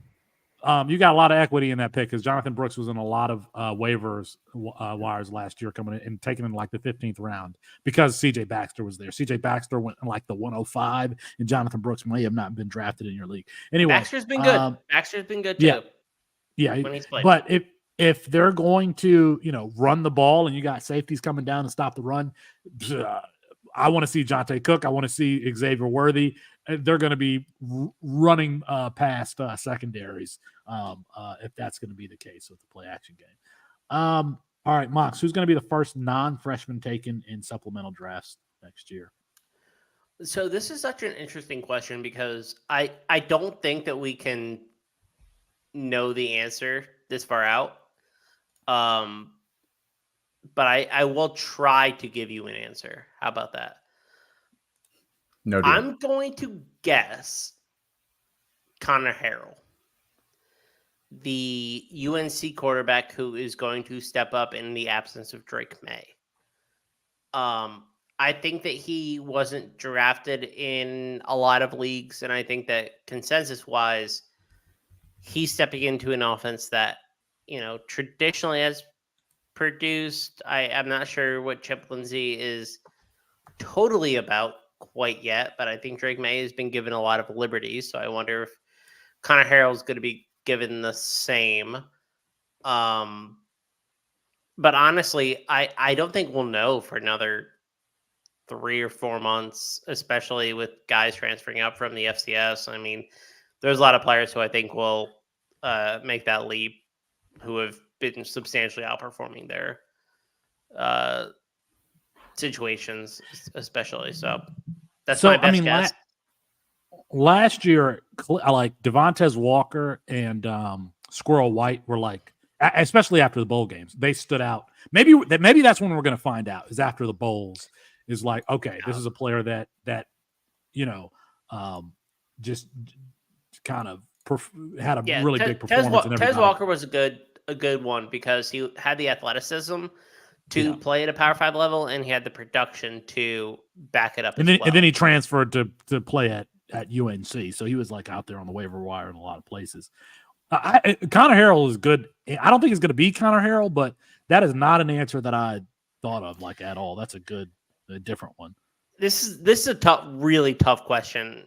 You got a lot of equity in that pick because Jonathan Brooks was in a lot of wires last year coming in and taken in like the 15th round because CJ Baxter was there. CJ Baxter went in like the 105 and Jonathan Brooks may have not been drafted in your league. Anyway, Baxter's been good. Baxter's been good too. Yeah. When he's played. But if they're going to, run the ball and you got safeties coming down and stop the run, I want to see Jonte Cook. I want to see Xavier Worthy. They're going to be running past secondaries if that's going to be the case with the play action game. All right, Mox, who's going to be the first non-freshman taken in supplemental drafts next year? So this is such an interesting question because I don't think that we can know the answer this far out. But I will try to give you an answer. How about that? No deal. I'm going to guess Connor Harrell, the UNC quarterback who is going to step up in the absence of Drake May. I think that he wasn't drafted in a lot of leagues, and I think that consensus-wise, he's stepping into an offense that, traditionally has produced. I'm not sure what Chip Lindsey is totally about quite yet, but I think Drake May has been given a lot of liberties, so I wonder if Connor Harrell is going to be given the same. But honestly, I don't think we'll know for another 3 or 4 months, especially with guys transferring up from the FCS. I mean, there's a lot of players who I think will make that leap who have been substantially outperforming their situations, especially. So that's my best guess. Last year, like Devontae Walker and Squirrel White were like, especially after the bowl games, they stood out. Maybe that's when we're going to find out is after the bowls. Is like, okay, this is a player that just kind of had a really big performance. Tez Walker was a good one because he had the athleticism to play at a Power 5 level, and he had the production to back it up. And then he transferred to play at UNC, so he was like out there on the waiver wire in a lot of places. Connor Harrell is good. I don't think it's going to be Connor Harrell, but that is not an answer that I thought of like at all. That's a different one. This is a really tough question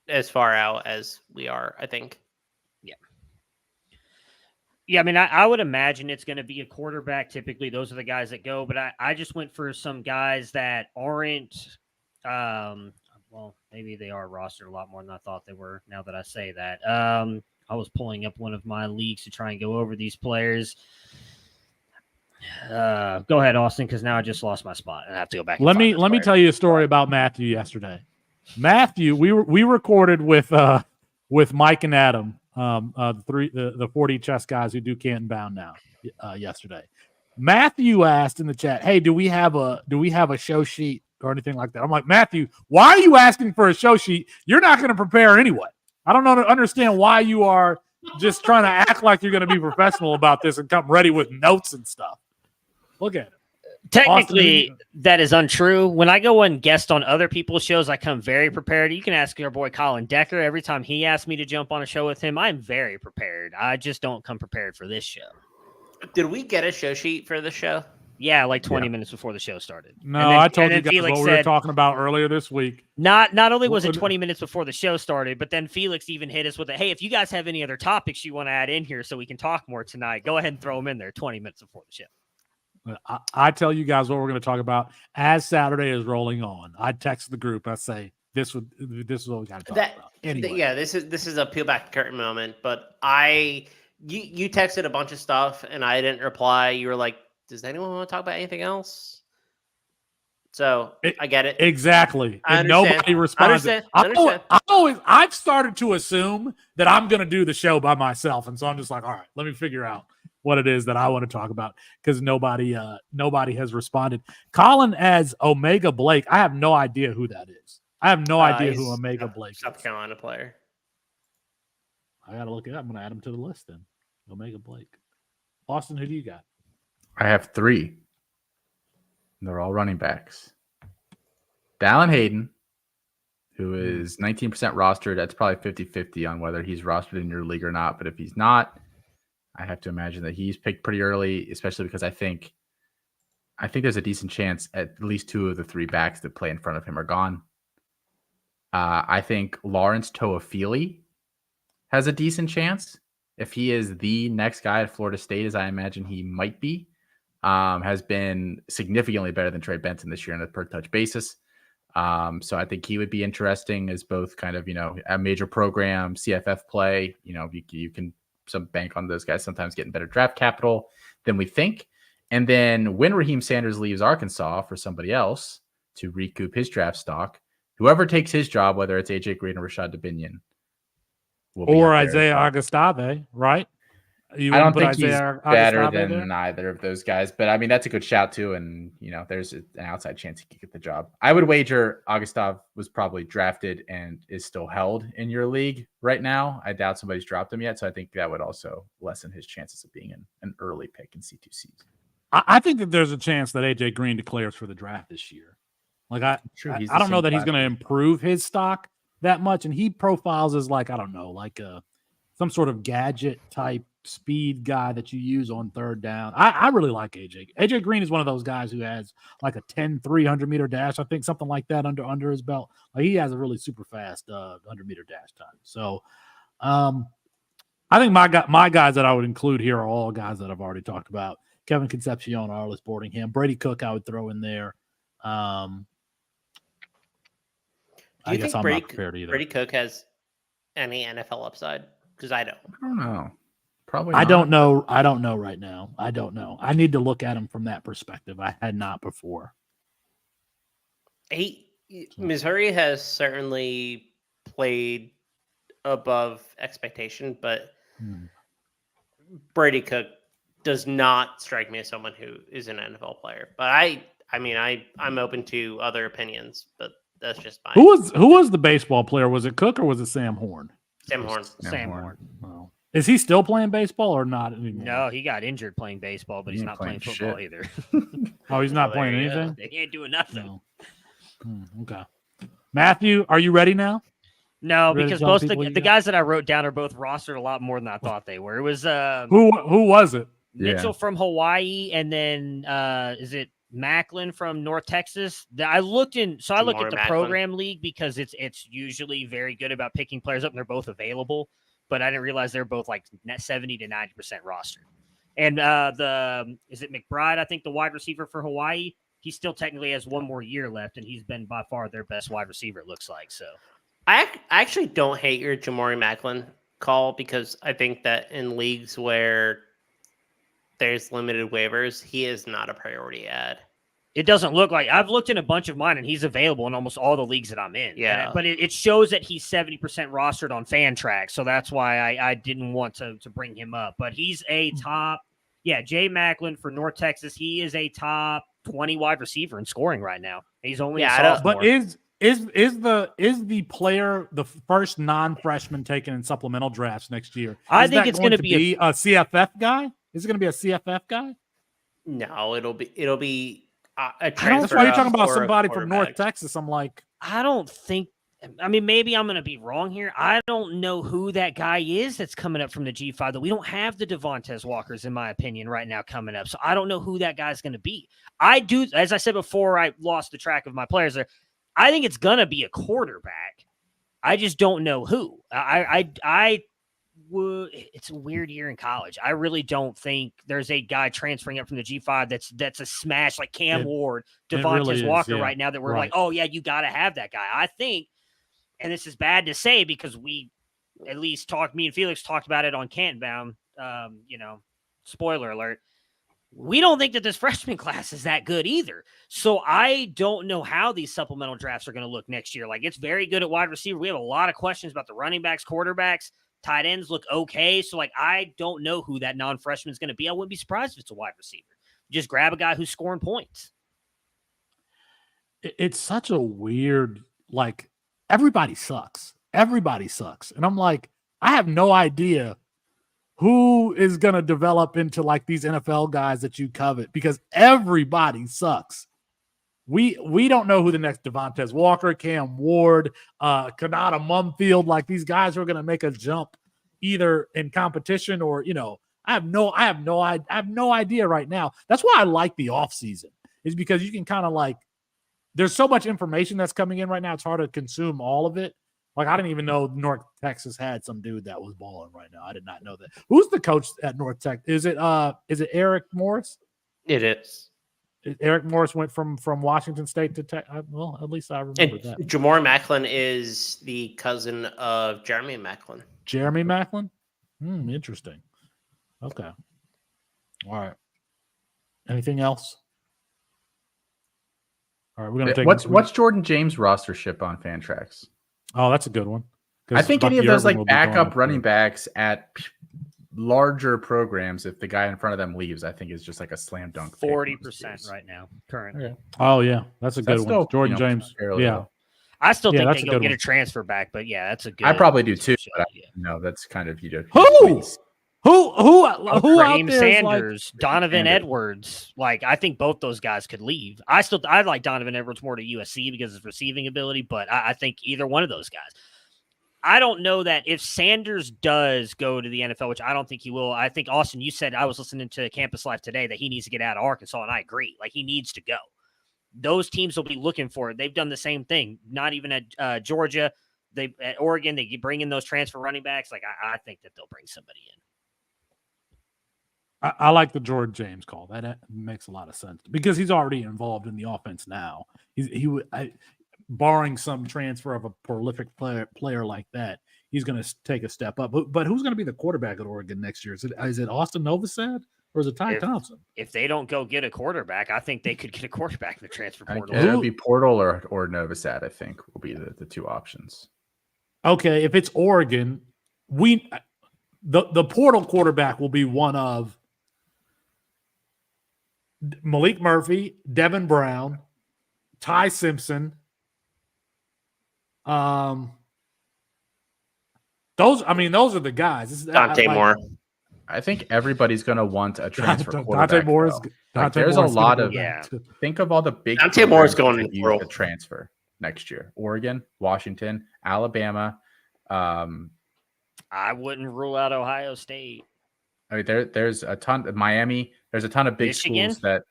as far out as we are, I think. Yeah, I mean, I would imagine it's going to be a quarterback. Typically, those are the guys that go. But I just went for some guys that aren't, well, maybe they are rostered a lot more than I thought they were now that I say that. I was pulling up one of my leagues to try and go over these players. Go ahead, Austin, because now I just lost my spot and I have to go back. Let me tell you a story about Matthew yesterday. Matthew, we recorded with Mike and Adam, the 40 chess guys who do Canton Bound now. Yesterday, Matthew asked in the chat, "Hey, do we have a show sheet or anything like that?" I'm like, Matthew, why are you asking for a show sheet? You're not going to prepare anyway. I don't understand why you are just trying to act like you're going to be professional about this and come ready with notes and stuff. Look at it. Technically, that is untrue. When I go and guest on other people's shows, I come very prepared. You can ask your boy Colin Decker. Every time he asks me to jump on a show with him, I'm very prepared. I just don't come prepared for this show. Did we get a show sheet for the show? Yeah, like 20 minutes before the show started. No, I told you guys Felix what we were talking about earlier this week. Not only was it 20 minutes before the show started, but then Felix even hit us with a, hey, if you guys have any other topics you want to add in here so we can talk more tonight, go ahead and throw them in there 20 minutes before the show. I tell you guys what we're going to talk about as Saturday is rolling on. I text the group. I say, this is what we got to talk about. Anyway. Yeah, this is a peel back the curtain moment, but you texted a bunch of stuff and I didn't reply. You were like, does anyone want to talk about anything else? So I get it. Exactly. And nobody responds. I've started to assume that I'm going to do the show by myself. And so I'm just like, all right, let me figure out what it is that I want to talk about because nobody has responded. Colin as Omega Blake. I have no idea who that is. I have no idea who Omega Blake is. South Carolina player. I got to look it up. I'm going to add him to the list then. Omega Blake. Austin, who do you got? I have 3. They're all running backs. Dallin Hayden, who is 19% rostered. That's probably 50-50 on whether he's rostered in your league or not. But if he's not, I have to imagine that he's picked pretty early, especially because I think there's a decent chance at least 2 of the 3 backs that play in front of him are gone. I think Lawrence Toafili has a decent chance. If he is the next guy at Florida State, as I imagine he might be, has been significantly better than Trey Benson this year on a per touch basis. So I think he would be interesting as both kind of, a major program CFF play. You can some bank on those guys sometimes getting better draft capital than we think. And then when Raheem Sanders leaves Arkansas for somebody else to recoup his draft stock, whoever takes his job, whether it's AJ Green or Rashad Dubinion, or Isaiah Augustave, right? I don't think he's better than either of those guys, but I mean, that's a good shout too. And, there's an outside chance he could get the job. I would wager Augustave was probably drafted and is still held in your league right now. I doubt somebody's dropped him yet. So I think that would also lessen his chances of being an early pick in C2Cs. I think that there's a chance that AJ Green declares for the draft this year. Like I don't know that he's going to improve his stock that much. And he profiles as some sort of gadget type speed guy that you use on third down. I really like AJ. AJ Green is one of those guys who has like a 10 300-meter dash, I think, something like that under his belt. Like he has a really super fast 100-meter dash time. So I think my guys that I would include here are all guys that I've already talked about. Kevin Concepcion, Arliss Boardingham, Brady Cook I would throw in there. Do you think I'm not prepared either. Brady Cook has any NFL upside? Because I don't know. Probably not. I don't know. I don't know right now. I don't know. I need to look at him from that perspective. I had not before. Missouri has certainly played above expectation, but Brady Cook does not strike me as someone who is an NFL player. But I'm open to other opinions, but that's just fine. Who was the baseball player? Was it Cook or was it Sam Horn? Sam Horn. Sam Horn. Oh. Is he still playing baseball or not anymore? No, he got injured playing baseball, but he's not playing football either. Oh, he's not playing anything? He ain't doing nothing. No. Okay. Matthew, are you ready now? No, because most of the guys that I wrote down are both rostered a lot more than I thought they were. It was who was it? Mitchell from Hawaii, and then is it Macklin from North Texas? I looked at the program league because it's usually very good about picking players up and they're both available, but I didn't realize they're both like 70 to 90% rostered. And is it McBride? I think the wide receiver for Hawaii, he still technically has one more year left, and he's been by far their best wide receiver. It looks like so. I actually don't hate your Jamari Macklin call because I think that in leagues where there's limited waivers, he is not a priority ad. It doesn't look like I've looked in a bunch of mine and he's available in almost all the leagues that I'm in. Yeah. But it shows that he's 70% rostered on FanTrack. So that's why I didn't want to bring him up, but he's a top. Yeah. Jay Macklin for North Texas. He is a top 20 wide receiver in scoring right now. He's only a sophomore. But is the player the first non-freshman taken in supplemental drafts next year? I think it's going to be a CFF guy. Is it going to be a CFF guy? No, it'll be a transfer. I don't know why you're talking about somebody from North Texas. I'm like, I don't think I mean, maybe I'm going to be wrong here. I don't know who that guy is that's coming up from the G5, though. We don't have the Devontae Walkers, in my opinion, right now coming up. So I don't know who that guy's going to be. I do, as I said before, I lost the track of my players there. I think it's going to be a quarterback. I just don't know who. It's a weird year in college. I really don't think there's a guy transferring up from the G5 that's a smash like Cam Ward, Devontae Walker right now that we're like, oh, yeah, you got to have that guy. I think, and this is bad to say because we at least me and Felix talked about it on Canton Bound, spoiler alert. We don't think that this freshman class is that good either. So I don't know how these supplemental drafts are going to look next year. Like, it's very good at wide receiver. We have a lot of questions about the running backs, quarterbacks, tight ends look okay. So, like, I don't know who that non-freshman is going to be. I wouldn't be surprised if it's a wide receiver. Just grab a guy who's scoring points. It's such a weird, like, everybody sucks. Everybody sucks. And I'm like, I have no idea who is going to develop into like these NFL guys that you covet because everybody sucks. We don't know who the next Devontae Walker, Cam Ward, Kanata Mumfield, like these guys are going to make a jump either in competition or, I have no idea right now. That's why I like the offseason is because you can kind of like, there's so much information that's coming in right now. It's hard to consume all of it. Like, I didn't even know North Texas had some dude that was balling right now. I did not know that. Who's the coach at North Texas? Is it Eric Morris? It is. Eric Morris went from Washington State to Tech. Well, at least I remember that. Jamore Macklin is the cousin of Jeremy Macklin. Jeremy Macklin? Interesting. Okay. All right. Anything else? All right, we're gonna take. What's Jordan James' rostership on Fantrax? Oh, that's a good one. I think any of those like backup running backs at larger programs, if the guy in front of them leaves, I think is just like a slam dunk. 40% right now, currently. Okay. Oh yeah, that's a good one. Still, Jordan James. Yeah, I still think they go get a transfer back, but yeah, that's a good. I probably do too. But no, that's kind of Who Raheem Sanders, Donovan Edwards. Like, I think both those guys could leave. I like Donovan Edwards more to USC because of his receiving ability, but I think either one of those guys. I don't know that if Sanders does go to the NFL, which I don't think he will. I think, Austin, you said, I was listening to Campus Live today, that he needs to get out of Arkansas, and I agree. Like, he needs to go. Those teams will be looking for it. They've done the same thing. Not even at Georgia. At Oregon, they bring in those transfer running backs. Like, I think that they'll bring somebody in. I like the Jordan James call. That makes a lot of sense because he's already involved in the offense now. Barring some transfer of a prolific player like that, he's going to take a step up. But who's going to be the quarterback at Oregon next year? Is it Austin Novosad or is it Ty Thompson? If they don't go get a quarterback, I think they could get a quarterback in the transfer portal. It would be Portal or Novosad, I think, will be the two options. Okay, if it's Oregon, the portal quarterback will be one of Malik Murphy, Devin Brown, Ty Simpson. Those are the guys. Dante Moore. I think everybody's going to want a transfer quarterback. There's a lot of think of all the big. Dante Moore is going to use a transfer next year. Oregon, Washington, Alabama. I wouldn't rule out Ohio State. I mean, there's a ton of Miami. There's a ton of big Michigan? schools that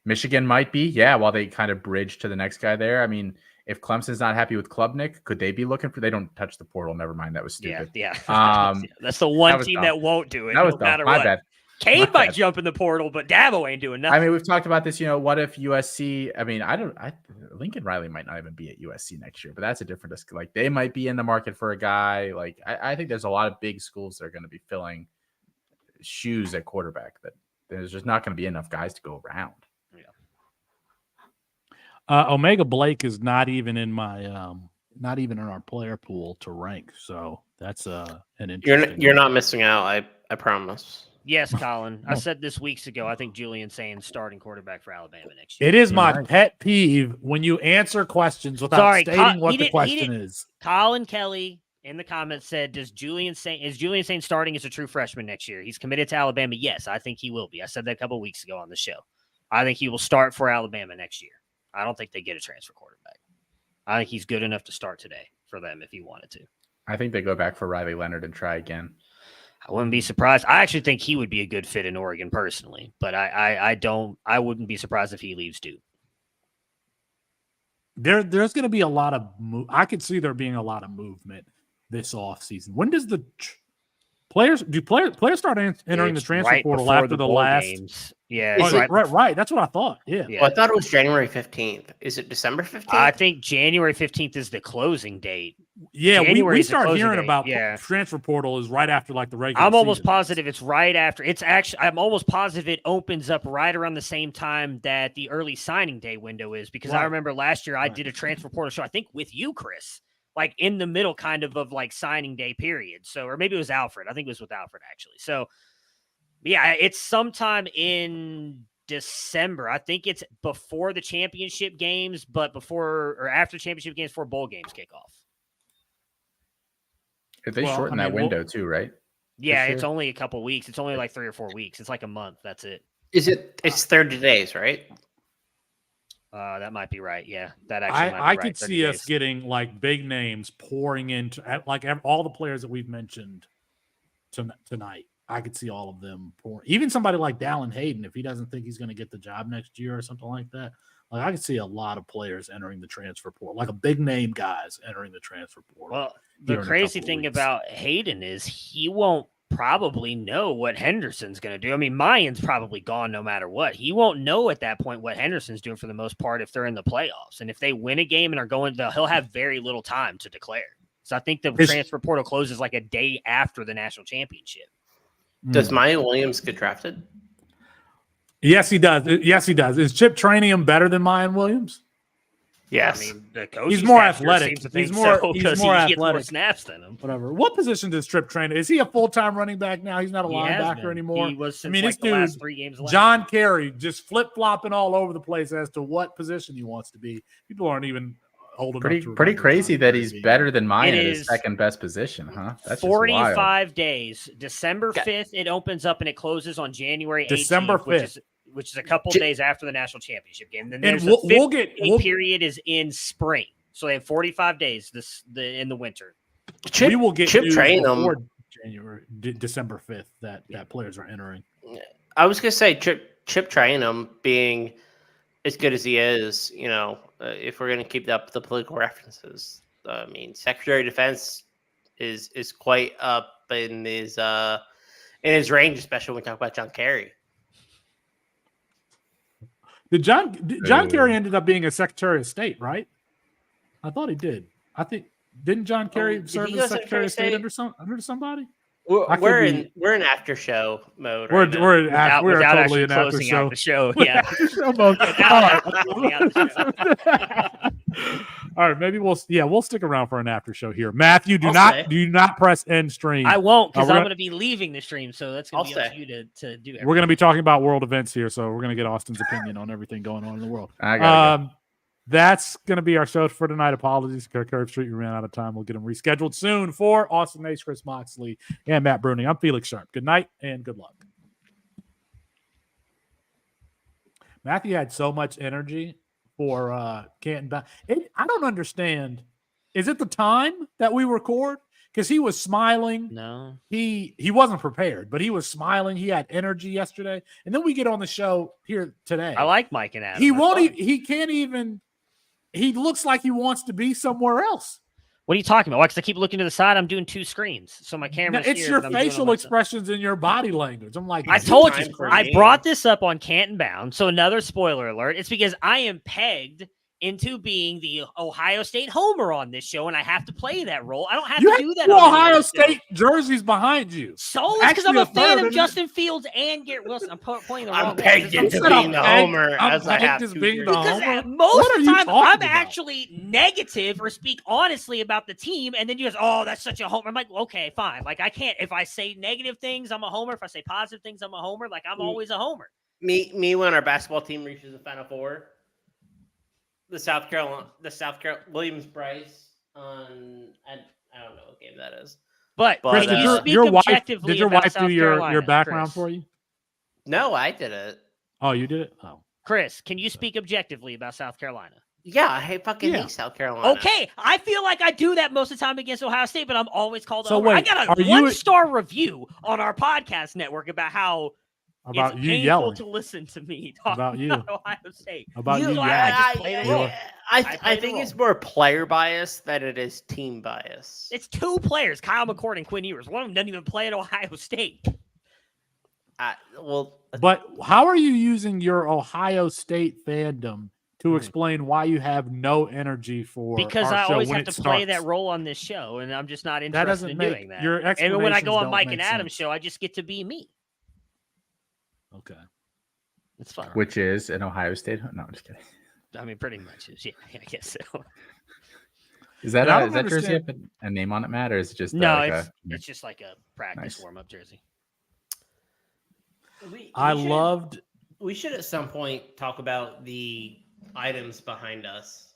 Michigan might be. Yeah, while they kind of bridge to the next guy there. I mean, if Clemson's not happy with Klubnik, could they be looking for? They don't touch the portal. Never mind. That was stupid. Yeah. That's the one team that won't do it. That was no matter My what. bad. Cade might jump in the portal, but Dabo ain't doing nothing. I mean, we've talked about this. What if USC? I mean, Lincoln Riley might not even be at USC next year, but that's a different. Like, they might be in the market for a guy. Like, I think there's a lot of big schools that are going to be filling shoes at quarterback. That there's just not going to be enough guys to go around. Omega Blake is not even in my not even in our player pool to rank. So that's an interesting. You're not missing out. I promise. Yes, Colin. I said this weeks ago. I think Julian Sainz starting quarterback for Alabama next year. It is my pet peeve when you answer questions without stating what the question is. Colin Kelly in the comments said, is Julian Sainz starting as a true freshman next year? He's committed to Alabama. Yes, I think he will be. I said that a couple of weeks ago on the show. I think he will start for Alabama next year. I don't think they get a transfer quarterback. I think he's good enough to start today. for them if he wanted to. I think they go back for Riley Leonard and try again. I wouldn't be surprised. I actually think he would be a good fit in Oregon personally, but I wouldn't be surprised if he leaves too. There's going to be a lot of I could see there being a lot of movement this offseason. When does the players start entering the transfer portal after the last games? Yeah, right. That's what I thought. Yeah. Well, I thought it was January 15th. Is it December 15th? I think January 15th is the closing date. Yeah, we start hearing about transfer portal is right after like the regular I'm almost season. positive it's right after. I'm almost positive it opens up right around the same time that the early signing day window is, because I remember last year I did a transfer portal show, I think with you, Chris, like in the middle kind of like signing day period. So, or maybe it was Alfred. I think it was with Alfred actually. So yeah, it's sometime in December. I think it's before the championship games, but before or after championship games, before bowl games kick off. They shorten that window too, right? Yeah, it's only a couple weeks. It's only like 3 or 4 weeks. It's like a month. That's it. It's 30 days, right? That might be right. Yeah, that actually might be I right. could see us getting like big names pouring into like all the players that we've mentioned tonight. I could see all of them pouring. Even somebody like Dallin Hayden, if he doesn't think he's going to get the job next year or something like that. Like I could see a lot of players entering the transfer portal, like a big name guys entering the transfer portal. Well, the crazy thing about Hayden is he won't probably know what Henderson's going to do. I mean, Mayan's probably gone no matter what. He won't know at that point what Henderson's doing for the most part if they're in the playoffs. And if they win a game and are going to, he'll have very little time to declare. So I think the transfer portal closes like a day after the national championship. Does Mayan Williams get drafted? Yes, he does. Yes, he does. Is Chip Trainium better than Mayan Williams? Yes. I mean, the coach he's more athletic. He's more athletic. He gets more snaps than him. Whatever. What position does Chip Trainium? Is he a full-time running back now? He's not a linebacker anymore. He was since this dude, the last 3 games. John Kerry, just flip-flopping all over the place as to what position he wants to be. People aren't even holding pretty crazy that he's better than Mayan at his second best position, huh? That's 45 days. December 5th, it opens up and it closes on January 18th. December 5th. Which is a couple days after the national championship game. And then we'll period is in spring. So they have 45 days in the winter. We will get Chip Trainium before December 5th that players are entering. I was going to say Chip Trainium being as good as he is, you know, if we're going to keep up the political references, I mean, Secretary of Defense is quite up in his range, especially when we talk about John Kerry. John Kerry ended up being a Secretary of State, right? I thought he did. I think didn't John Kerry serve as Secretary of State under somebody? We're in after show mode. We're totally in after show. The show. Yeah. Show mode. All right, maybe we'll stick around for an after show here. Matthew, do not press end stream. I won't, because I'm going to be leaving the stream, so that's going to be up to you to do everything. We're going to be talking about world events here, so we're going to get Austin's opinion on everything going on in the world. I gotta go. That's going to be our show for tonight. Apologies, Curve Street. We ran out of time. We'll get them rescheduled soon for Austin Nace, Chris Moxley, and Matt Bruning. I'm Felix Sharp. Good night and good luck. Matthew had so much energy for Canton. I don't understand. Is it the time that we record? Because he was smiling. No. He wasn't prepared, but he was smiling. He had energy yesterday. And then we get on the show here today. I like Mike and Adam. He can't even. He looks like he wants to be somewhere else. What are you talking about? Because I keep looking to the side. I'm doing 2 screens, so my camera's it's your facial expressions and your body language. I'm like, I told you. I brought this up on Canton Bound, so another spoiler alert. It's because I am pegged into being the Ohio State homer on this show, and I have to play that role. I don't have to do that. Ohio State jerseys behind you. So it's because I'm a fan of Justin Fields and Garrett Wilson. I'm playing the wrong. I'm pegged into being the homer as I have to. Because most of the time, I'm actually negative or speak honestly about the team, and then you guys, oh, that's such a homer. I'm like, okay, fine. Like I can't. If I say negative things, I'm a homer. If I say positive things, I'm a homer. Like I'm always a homer. Me when our basketball team reaches the Final Four. The South Carolina Williams Bryce on I don't know what game that is. But Chris, did your wife do your background for you? No, I did it. Oh, you did it? Oh. Chris, can you speak objectively about South Carolina? Yeah, I fucking hate South Carolina. Okay, I feel like I do that most of the time against Ohio State, but I'm always called over. Wait, I got a 1-star review on our podcast network about how it's you painful yelling to listen to me talk about you. Ohio State. About you, I think it's more player bias than it is team bias. It's 2 players, Kyle McCord and Quinn Ewers. One of them doesn't even play at Ohio State. But how are you using your Ohio State fandom to explain why you have no energy for because our I show always when have to it play starts? that role on this show, and I'm just not That interested doesn't in make doing that. your And when I go on explanations Mike don't and make Adam's sense. show, I just get to be me. Okay. It's fun. Which is an Ohio State. No, I'm just kidding. I mean, pretty much is. Yeah, I guess so. Is that I a, don't is that jersey have understand- a name on it, Matt, or is it just No, like it's just like a practice Nice. warm-up jersey. We should at some point talk about the items behind us.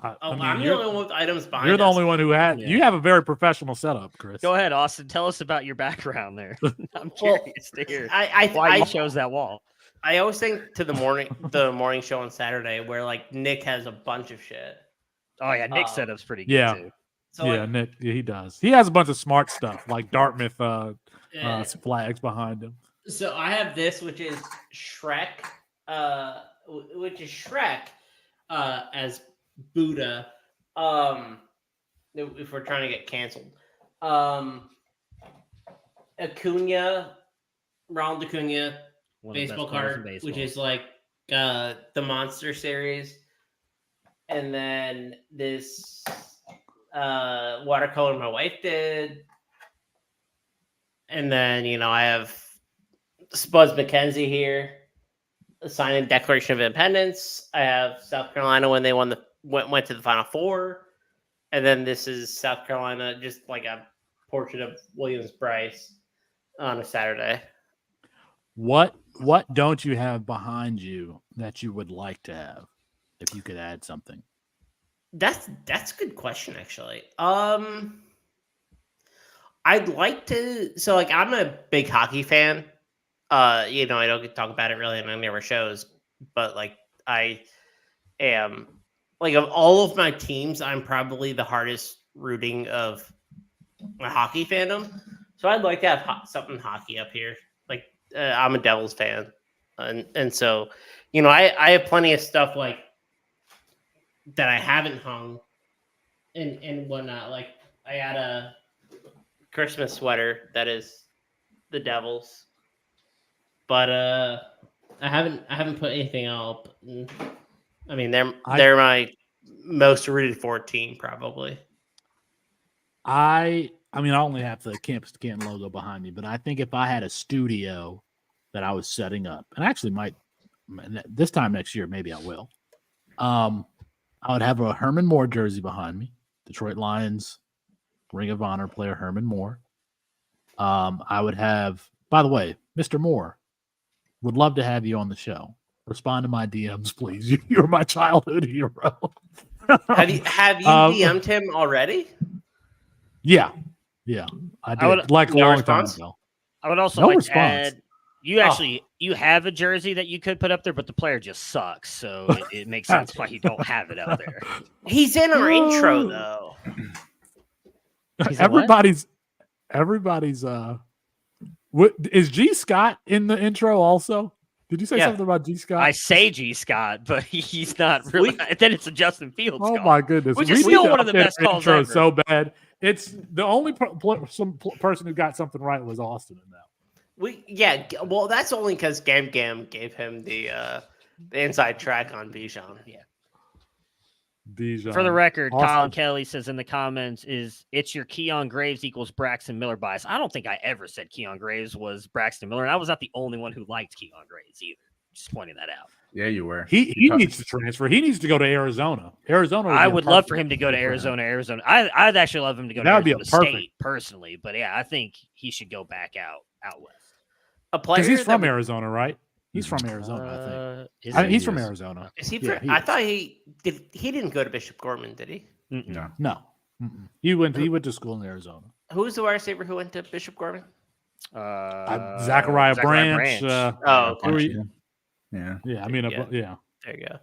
I'm the only one with items behind us. You're the only one who had. Yeah. You have a very professional setup, Chris. Go ahead, Austin. Tell us about your background there. I'm curious to hear why you chose that wall. I always think to the morning show on Saturday where like Nick has a bunch of shit. Oh yeah, Nick's setup's pretty good Yeah. too. So Yeah, Nick. Yeah, he does. He has a bunch of smart stuff like Dartmouth flags behind him. So I have this, which is Shrek, as Buddha. If we're trying to get canceled, Ronald Acuna baseball card, which is like the Monster series, and then this watercolor my wife did, and then I have Spuds McKenzie here, signing Declaration of Independence. I have South Carolina when they went to the Final Four, and then this is South Carolina, just like a portrait of Williams Bryce on a Saturday. What don't you have behind you that you would like to have if you could add something? That's a good question, actually. I'd like to. So, like, I'm a big hockey fan. I don't get to talk about it really on any of our shows, but like, I am like of all of my teams, I'm probably the hardest rooting of my hockey fandom. So I'd like to have something hockey up here. Like, I'm a Devils fan, and so I have plenty of stuff like that I haven't hung and whatnot. Like, I had a Christmas sweater that is the Devils, but I haven't put anything up. I mean, they're my most rooted for team, probably. I mean, I only have the Campus2Canton logo behind me, but I think if I had a studio that I was setting up, and I actually might this time next year, maybe I will. I would have a Herman Moore jersey behind me, Detroit Lions Ring of Honor player Herman Moore. I would have, by the way, Mr. Moore, would love to have you on the show. Respond to my DMs, please. You're my childhood hero. Have you DM'd him already? Yeah, I did. Like a long time ago. I would also like to add, you have a jersey that you could put up there, but the player just sucks, so it makes sense why you don't have it out there. He's in our intro though. Everybody's what is G Scott in the intro also? Did you say something about G Scott? I say G Scott, but he's not really. Then it's a Justin Fields call. My goodness. Which is still one of the best calls ever. So bad. It's the only person who got something right was Austin in that. Well, that's only because Gam gave him the inside track on Bijan. Yeah. Bijan. For the record, Austin. Colin Kelly says in the comments it's your Keon Graves equals Braxton Miller bias. I don't think I ever said Keon Graves was Braxton Miller, and I was not the only one who liked Keon Graves either. Just pointing that out. Yeah, you were. He needs to transfer. He needs to go to Arizona. I would love for him to go to Arizona. I'd actually love him to go to Arizona State personally, but yeah, I think he should go back out west. Because he's from Arizona, right? He's from Arizona, I think. He's from Arizona. Is he? I thought he didn't go to Bishop Gorman, did he? No. He went to school in Arizona. Who was the wide receiver who went to Bishop Gorman? Zachariah Branch. Okay. Yeah. I mean, There you go.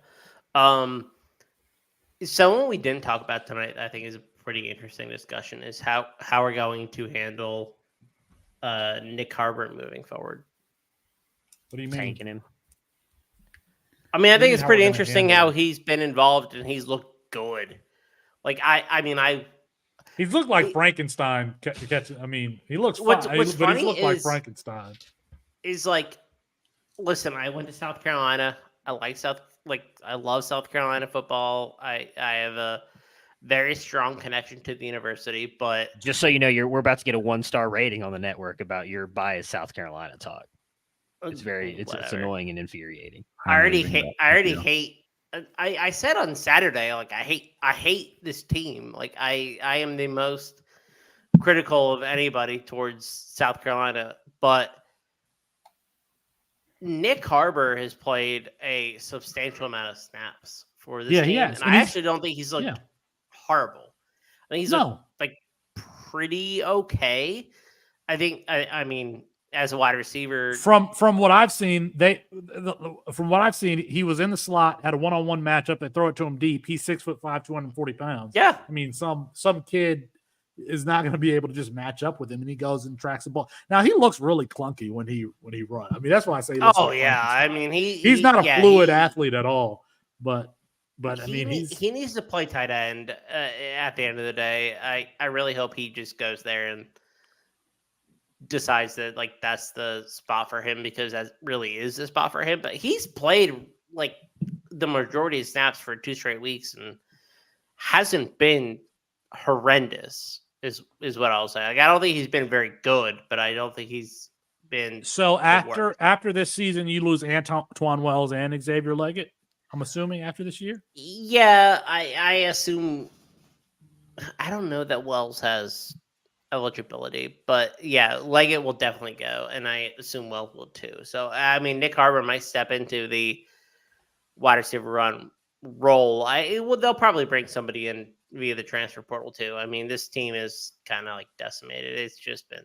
Someone we didn't talk about tonight, I think, is a pretty interesting discussion. Is how we're going to handle Nick Harbor moving forward. What do you mean? Tanking him. I mean, I think it's how we're pretty gonna interesting handle how it? he's been involved and he's looked good. Like He's looked like Frankenstein. I mean, he looks What's fine, but funny he's looked like is- Frankenstein. is like, listen, I went to South Carolina. I love South Carolina football. I have a very strong connection to the university, but Just so you know, we're about to get a 1-star rating on the network about your biased South Carolina talk. It's it's annoying and infuriating. I already hate. I said on Saturday, like I hate this team. Like I am the most critical of anybody towards South Carolina, but Nick Harbor has played a substantial amount of snaps for this team, he has. and I actually don't think he's looked horrible. I think he's looked like pretty okay. I think. I mean, as a wide receiver, From what I've seen, he was in the slot, had a one-on-one matchup. They throw it to him deep. He's 6'5", 240 pounds. Yeah, I mean, some kid is not going to be able to just match up with him, and he goes and tracks the ball. Now he looks really clunky when he runs. I mean, that's why I say. He looks like I mean, he's not a fluid athlete at all. But I mean, he needs to play tight end at the end of the day. I really hope he just goes there and decides that like that's the spot for him, because that really is the spot for him. But he's played like the majority of snaps for 2 straight weeks and hasn't been horrendous. Is what I'll say. Like, I don't think he's been very good, but I don't think he's been. So after this season, you lose Antoine Wells and Xavier Leggett. I'm assuming after this year. Yeah, I assume. I don't know that Wells has eligibility, but yeah, Leggett will definitely go, and I assume Wells will too. So I mean, Nick Harbor might step into the wide receiver run role. They'll probably bring somebody in via the transfer portal too. I mean, this team is kind of like decimated. It's just been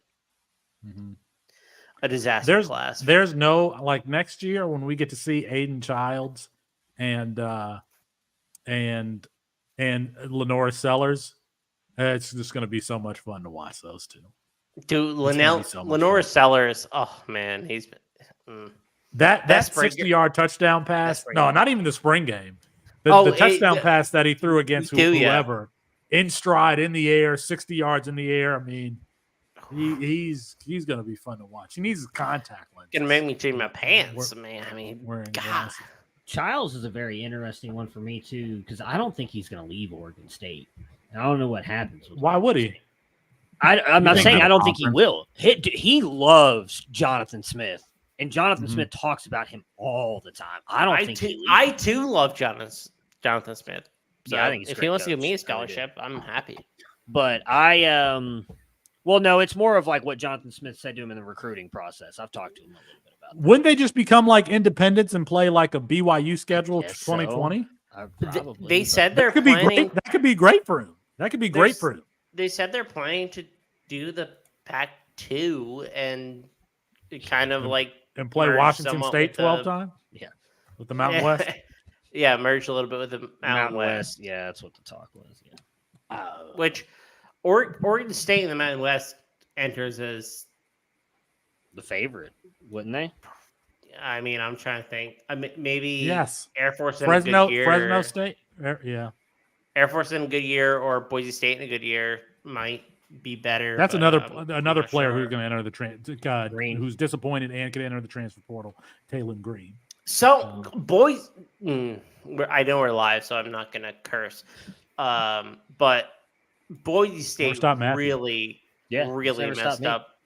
a disaster class. There's no, like, next year when we get to see Aiden Childs and Lenora Sellers, it's just going to be so much fun to watch those two. Dude, Lenora Sellers, oh man, he's been that 60-yard touchdown pass. No, not even the spring game. The touchdown pass that he threw against whoever, in stride, in the air, 60 yards in the air. I mean, he's going to be fun to watch. He needs contact lenses. Gonna make me change my pants, man. I mean, God. Childs is a very interesting one for me too, because I don't think he's going to leave Oregon State. I don't know what happens. Why would he? I'm not saying I don't think he will. He loves Jonathan Smith, and Jonathan Smith talks about him all the time. I too love Jonathan Smith. So yeah, I think if he wants to give me a scholarship, I'm happy. But well, no, it's more of like what Jonathan Smith said to him in the recruiting process. I've talked to him a little bit about that. Wouldn't they just become like independents and play like a BYU schedule 2020? They said they're planning. That could be great for him. That could be great for him. They said they're planning to do the Pac-2 and kind of like and play Washington State 12 times. Yeah, with the Mountain West. Yeah, merge a little bit with the Mountain West. Yeah, that's what the talk was. Yeah, which Oregon State in the Mountain West enters as the favorite, wouldn't they? I mean, I'm trying to think. Maybe Air Force in Fresno, a good year. Fresno State. Yeah. Air Force in a good year or Boise State in a good year might be better. That's another player who's going to enter the who's disappointed and could enter the transfer portal. Taylon Green. So I know we're live, so I'm not going to curse. But Boise State really messed up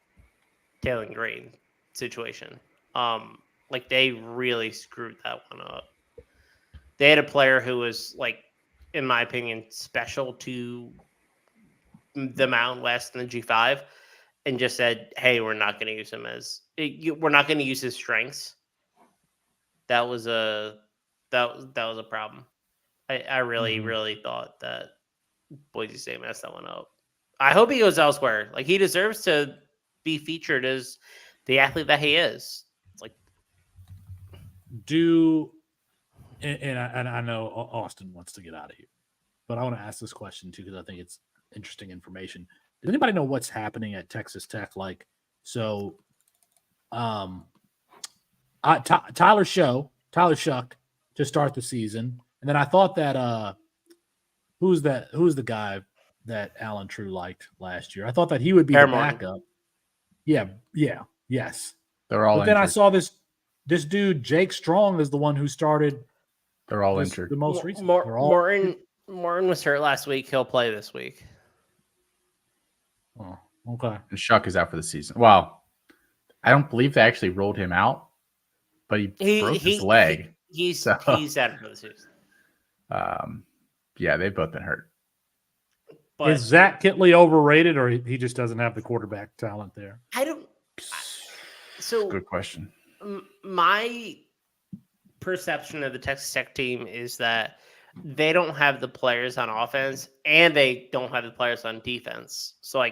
Taylon Green situation. Like they really screwed that one up. They had a player who was like, in my opinion, special to the Mountain West and the G5, and just said, "Hey, we're not going to use him we're not going to use his strengths." That was a problem. I really thought that Boise State messed that one up. I hope he goes elsewhere. Like he deserves to be featured as the athlete that he is. It's like, and I know Austin wants to get out of here. but I want to ask this question too because I think it's interesting information. Does anybody know what's happening at Texas Tech? Like, so, Tyler Shuck to start the season, and then I thought that who's the guy that Alan True liked last year? I thought that he would be the backup. Yeah, yes. They're all But then I injured. saw this dude, Jake Strong, is the one who started. They're all injured. The most recent. Morton was hurt last week. He'll play this week. Oh, okay. And Shuck is out for the season. Well, I don't believe they actually rolled him out, but he broke his leg. He's out for the season. Yeah, they've both been hurt. But is Zach Kitley overrated, or he just doesn't have the quarterback talent there? Good question. My perception of the Texas Tech team is that they don't have the players on offense and they don't have the players on defense. So,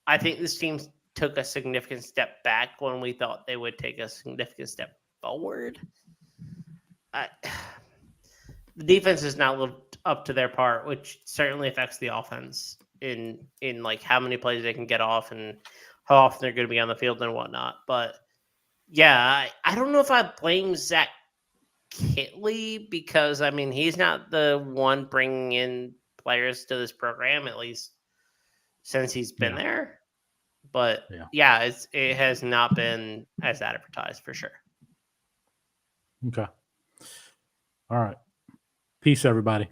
I think this team took a significant step back when we thought they would take a significant step forward. The defense has not lived up to their part, which certainly affects the offense in how many plays they can get off and how often they're going to be on the field and whatnot. But yeah, I don't know if I blame Zach Kitley because he's not the one bringing in players to this program, at least since he's been there. But it has not been as advertised for sure. Okay. All right. Peace, everybody.